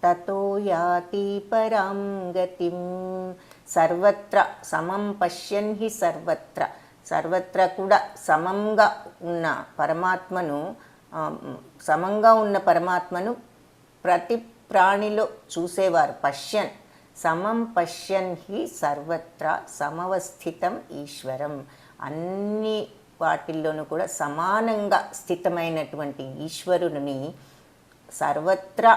తతో యాతి పరాం గతిం. సర్వత్ర సమం పశ్యన్ హి సర్వత్ర, సర్వత్రా కూడా సమంగా ఉన్న పరమాత్మను ప్రతి ప్రాణిలో చూసేవారు. పశ్యన్ సమం పశ్యన్ హి సర్వత్ర సమవస్థితం ఈశ్వరం. అన్ని వాటిల్లోనూ కూడా సమానంగా స్థితమైనటువంటి ఈశ్వరుని, సర్వత్రా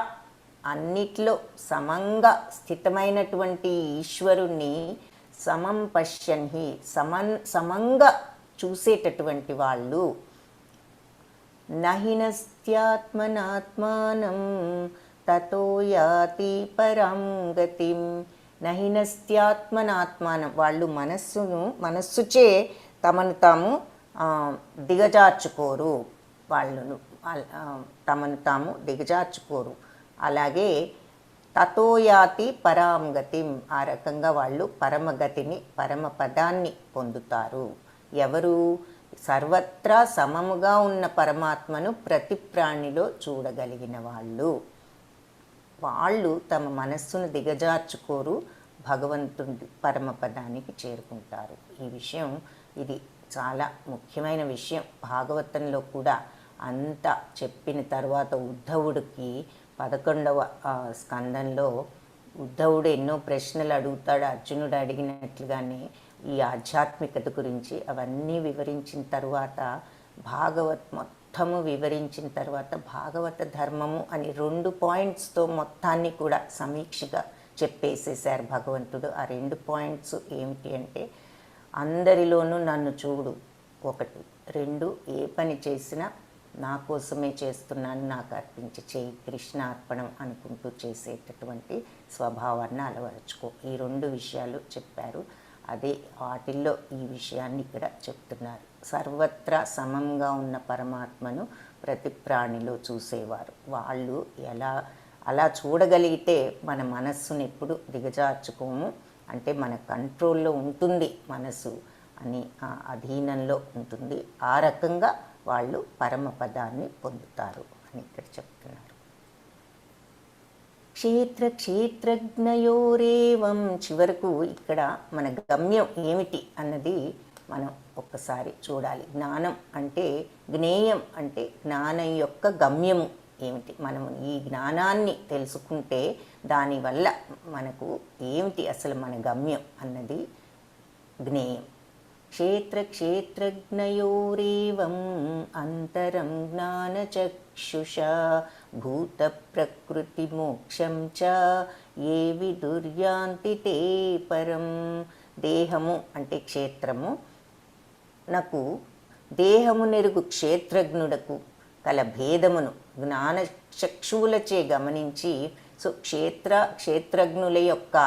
అన్నిట్లో సమంగా స్థితమైనటువంటి ఈశ్వరుణ్ణి సమం పశ్యన్ హి సమంగా చూసేటటువంటి వాళ్ళు. నహినస్త్యాత్మనాత్మానం తతో యాతి పరాం గతిం. నహినస్త్యాత్మనాత్మానం, వాళ్ళు మనస్సుచే తమను తాము దిగజార్చుకోరు, తమను తాము దిగజార్చుకోరు. అలాగే తతో యాతి పరాం గతిం, ఆ రకంగా వాళ్ళు పరమగతిని పరమపదాన్ని పొందుతారు. ఎవరు? సర్వత్రా సమముగా ఉన్న పరమాత్మను ప్రతి ప్రాణిలో చూడగలిగిన వాళ్ళు తమ మనస్సును దిగజార్చుకోరు, భగవంతుడి పరమపదానికి చేరుకుంటారు. ఈ విషయం ఇది చాలా ముఖ్యమైన విషయం. భాగవతంలో కూడా అంతా చెప్పిన తర్వాత ఉద్ధవుడికి 11వ స్కందంలో ఉద్ధవుడు ఎన్నో ప్రశ్నలు అడుగుతాడు. అర్జునుడు అడిగినట్లుగానే ఈ ఆధ్యాత్మికత గురించి అవన్నీ వివరించిన తర్వాత మొత్తము వివరించిన తర్వాత భాగవత ధర్మము అని 2 పాయింట్స్తో మొత్తాన్ని కూడా సమీక్షగా చెప్పేసేసారు భగవంతుడు. ఆ 2 పాయింట్స్ ఏమిటి అంటే, అందరిలోనూ నన్ను చూడు 1, 2 ఏ పని చేసినా నా కోసమే చేస్తున్నాను, నాకు అర్పించి చేయి, కృష్ణ అర్పణం అనుకుంటూ చేసేటటువంటి స్వభావాన్ని అలవరుచుకో. ఈ 2 విషయాలు చెప్పారు. అదే వాటిల్లో ఈ విషయాన్ని ఇక్కడ చెప్తున్నారు. సర్వత్రా సమంగా ఉన్న పరమాత్మను ప్రతి ప్రాణిలో చూసేవారు. వాళ్ళు అలా చూడగలిగితే మన మనస్సును ఎప్పుడు దిగజార్చుకోము. అంటే మన కంట్రోల్లో ఉంటుంది మనసు అని, అధీనంలో ఉంటుంది. ఆ రకంగా వాళ్ళు పరమపదాన్ని పొందుతారు అని ఇక్కడ చెప్తున్నారు. క్షేత్రజ్ఞయోరేవం. చివరకు ఇక్కడ మన గమ్యం ఏమిటి అన్నది మనం ఒక్కసారి చూడాలి. జ్ఞానం అంటే, జ్ఞేయం అంటే జ్ఞానం యొక్క గమ్యము ఏమిటి. మనము ఈ జ్ఞానాన్ని తెలుసుకుంటే దానివల్ల మనకు ఏమిటి అసలు మన గమ్యం అన్నది జ్ఞేయం. క్షేత్రజ్ఞయోరేవం అంతరం జ్ఞానచక్షుషా భూత ప్రకృతి మోక్షం చ ఏ విదుర్యాంతి తే పరం. దేహము అంటే క్షేత్రము నాకు, దేహము నెరుగు క్షేత్రజ్ఞుడకు కల భేదమును జ్ఞాన చక్షువులచే గమనించి, సో క్షేత్రజ్ఞుల యొక్క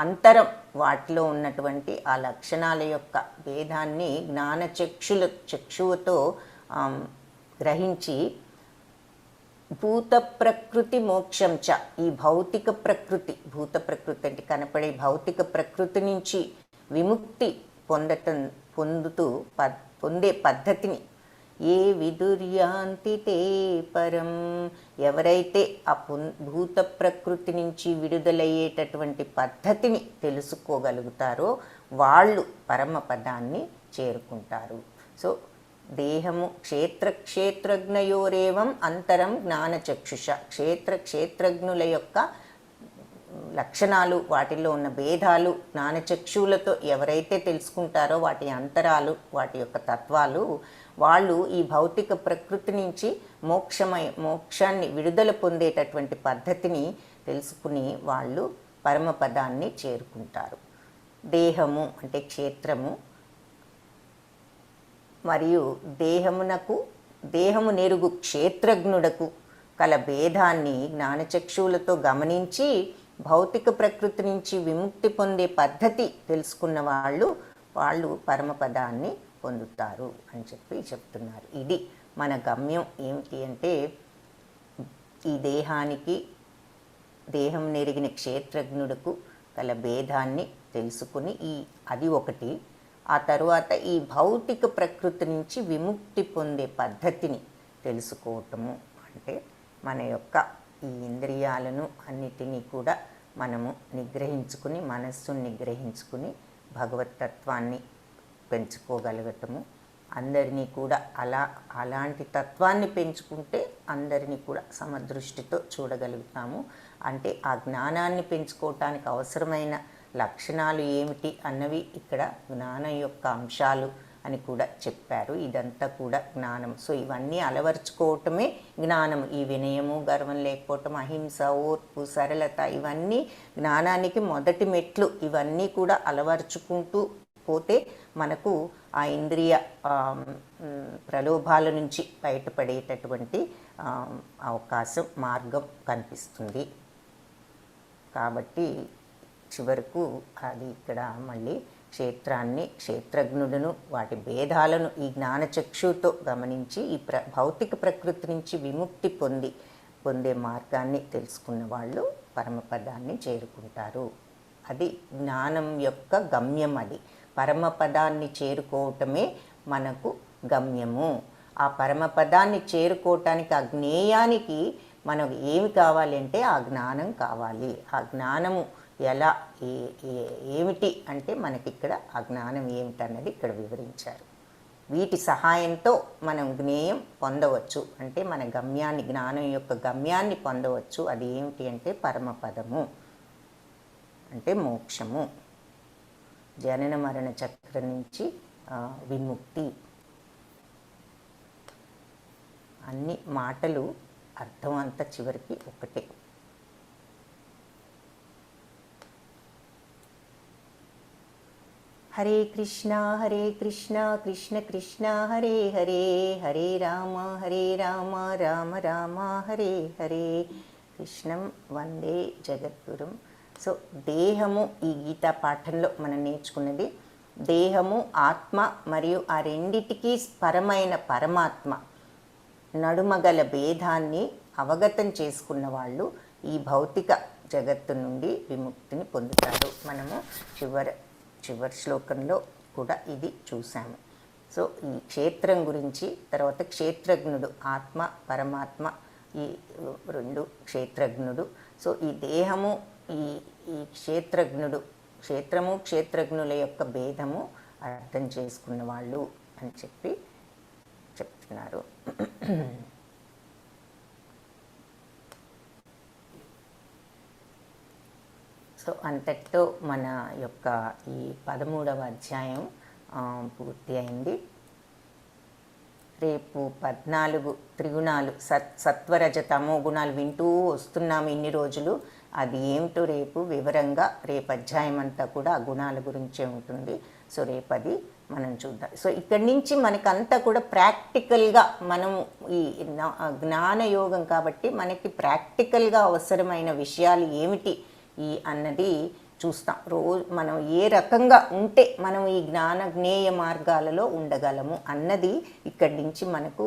అంతరం, వాటిలో ఉన్నటువంటి ఆ లక్షణాల యొక్క భేదాన్ని చక్షువుతో గ్రహించి, భూత ప్రకృతి మోక్షం చ ఈ భౌతిక ప్రకృతి, భూత ప్రకృతి అంటే కనపడే భౌతిక ప్రకృతి నుంచి విముక్తి పొందే పద్ధతిని, ఏ విదుర్యాంతి తే పరం, ఎవరైతే ఆ భూత ప్రకృతి నుంచి విడుదలయ్యేటటువంటి పద్ధతిని తెలుసుకోగలుగుతారో వాళ్ళు పరమపదాన్ని చేరుకుంటారు. సో దేహము క్షేత్రజ్ఞయోరేవం అంతరం జ్ఞానచక్షుష. క్షేత్రజ్ఞుల యొక్క లక్షణాలు, వాటిల్లో ఉన్న భేదాలు జ్ఞానచక్షువులతో ఎవరైతే తెలుసుకుంటారో వాటి అంతరాలు, వాటి యొక్క తత్వాలు, వాళ్ళు ఈ భౌతిక ప్రకృతి నుంచి మోక్షాన్ని విడుదల పొందేటటువంటి పద్ధతిని తెలుసుకుని వాళ్ళు పరమపదాన్ని చేరుకుంటారు. దేహము అంటే క్షేత్రము మరియు దేహము నెరుగు క్షేత్రజ్ఞుడకు కల భేదాన్ని జ్ఞానచక్షువులతో గమనించి భౌతిక ప్రకృతి నుంచి విముక్తి పొందే పద్ధతి తెలుసుకున్న వాళ్ళు పరమపదాన్ని పొందుతారు అని చెప్తున్నారు. ఇది మన గమ్యం ఏమిటి అంటే, ఈ దేహం నెరిగిన క్షేత్రజ్ఞుడకు గల భేదాన్ని తెలుసుకుని అది ఒకటి. ఆ తరువాత ఈ భౌతిక ప్రకృతి నుంచి విముక్తి పొందే పద్ధతిని తెలుసుకోవటము. అంటే మన యొక్క ఈ ఇంద్రియాలను అన్నిటినీ కూడా మనము నిగ్రహించుకుని, మనస్సును నిగ్రహించుకుని భగవతత్వాన్ని పెంచుకోగలగటము. అందరినీ కూడా అలాంటి తత్వాన్ని పెంచుకుంటే అందరినీ కూడా సమదృష్టితో చూడగలుగుతాము. అంటే ఆ జ్ఞానాన్ని పెంచుకోవటానికి అవసరమైన లక్షణాలు ఏమిటి అన్నవి ఇక్కడ జ్ఞానం యొక్క అంశాలు అని కూడా చెప్పారు. ఇదంతా కూడా జ్ఞానం. సో ఇవన్నీ అలవర్చుకోవటమే జ్ఞానం. ఈ వినయము, గర్వం లేకపోవటం, అహింస, ఓర్పు, సరళత, ఇవన్నీ జ్ఞానానికి మొదటి మెట్లు. ఇవన్నీ కూడా అలవర్చుకుంటూ పోతే మనకు ఆ ఇంద్రియ ప్రలోభాల నుంచి బయటపడేటటువంటి అవకాశం, మార్గం కనిపిస్తుంది. కాబట్టి చివరకు అది ఇక్కడ మళ్ళీ క్షేత్రజ్ఞుడును వాటి భేదాలను ఈ జ్ఞానచక్షుతో గమనించి ఈ భౌతిక ప్రకృతి నుంచి విముక్తి పొందే మార్గాన్ని తెలుసుకున్న వాళ్ళు పరమపదాన్ని చేరుకుంటారు. అది జ్ఞానం యొక్క గమ్యం. అది పరమపదాన్ని చేరుకోవటమే మనకు గమ్యము. ఆ పరమపదాన్ని చేరుకోవటానికి, ఆ జ్ఞేయానికి మనకు ఏమి కావాలి అంటే ఆ జ్ఞానం కావాలి. ఆ జ్ఞానము ఎలా ఏమిటి అంటే మనకి ఇక్కడ ఆ జ్ఞానం ఏమిటన్నది ఇక్కడ వివరించారు. వీటి సహాయంతో మనం జ్ఞేయం పొందవచ్చు, అంటే మన గమ్యాన్ని, జ్ఞానం యొక్క గమ్యాన్ని పొందవచ్చు. అది ఏమిటి అంటే పరమపదము, అంటే మోక్షము, జనన మరణ చక్రం నుంచి విముక్తి. అన్ని మాటలు అర్థం అంతా చివరికి ఒకటే. హరే కృష్ణ కృష్ణ కృష్ణ హరే హరే, హరే రామ రామ రామ హరే హరే. కృష్ణం వందే జగద్గురుం. సో దేహము, ఈ గీతా పాఠంలో మనం నేర్చుకున్నది దేహము, ఆత్మ మరియు ఆ రెండిటికీ పరమైన పరమాత్మ నడుమగల భేదాన్ని అవగతం చేసుకున్న వాళ్ళు ఈ భౌతిక జగత్తు నుండి విముక్తిని పొందుతారు. మనము చివరి శ్లోకంలో కూడా ఇది చూసాము. సో ఈ క్షేత్రం గురించి, తర్వాత క్షేత్రజ్ఞుడు, ఆత్మ పరమాత్మ ఈ రెండు క్షేత్రజ్ఞుడు. సో ఈ దేహము, ఈ క్షేత్రజ్ఞుడు, క్షేత్రము క్షేత్రజ్ఞుల యొక్క భేదము అర్థం చేసుకున్న వాళ్ళు అని చెప్తున్నారు. సో అంతటితో మన యొక్క ఈ 13వ అధ్యాయం పూర్తి అయింది. రేపు 14 త్రిగుణాలు, సత్వరజ తమో గుణాలు వింటూ వస్తున్నాము ఇన్ని రోజులు. అది ఏమిటో రేపు వివరంగా, రేపు అధ్యాయం అంతా కూడా ఆ గుణాల గురించే ఉంటుంది. సో రేపు అది మనం చూద్దాం. సో ఇక్కడి నుంచి మనకంతా కూడా ప్రాక్టికల్గా, మనం ఈ జ్ఞానయోగం కాబట్టి మనకి ప్రాక్టికల్గా అవసరమైన విషయాలు ఏమిటి అన్నది చూస్తాం. మనం ఏ రకంగా ఉంటే మనం ఈ జ్ఞేయ మార్గాలలో ఉండగలము అన్నది ఇక్కడి నుంచి మనకు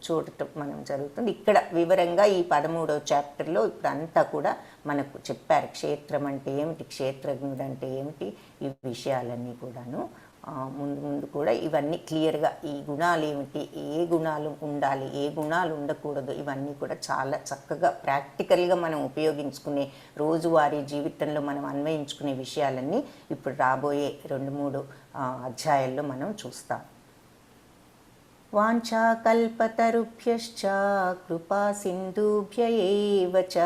చూడటం మనం జరుగుతుంది. ఇక్కడ వివరంగా ఈ 13వ చాప్టర్లో ఇప్పుడంతా కూడా మనకు చెప్పారు. క్షేత్రం అంటే ఏమిటి, క్షేత్రజ్ఞుడు అంటే ఏమిటి, ఈ విషయాలన్నీ కూడాను ముందు కూడా ఇవన్నీ క్లియర్గా, ఈ గుణాలు ఏమిటి, ఏ గుణాలు ఉండాలి, ఏ గుణాలు ఉండకూడదు, ఇవన్నీ కూడా చాలా చక్కగా ప్రాక్టికల్గా మనం ఉపయోగించుకునే, రోజువారీ జీవితంలో మనం అన్వయించుకునే విషయాలన్నీ ఇప్పుడు రాబోయే 2-3 అధ్యాయాల్లో మనం చూస్తాం. వాంఛాకల్పతరుభ్యశ్చ కృపా సింధుభ్య ఏవ చ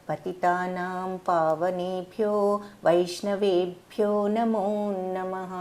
పతితానాం పావనేభ్యో వైష్ణవేభ్యో నమో నమః.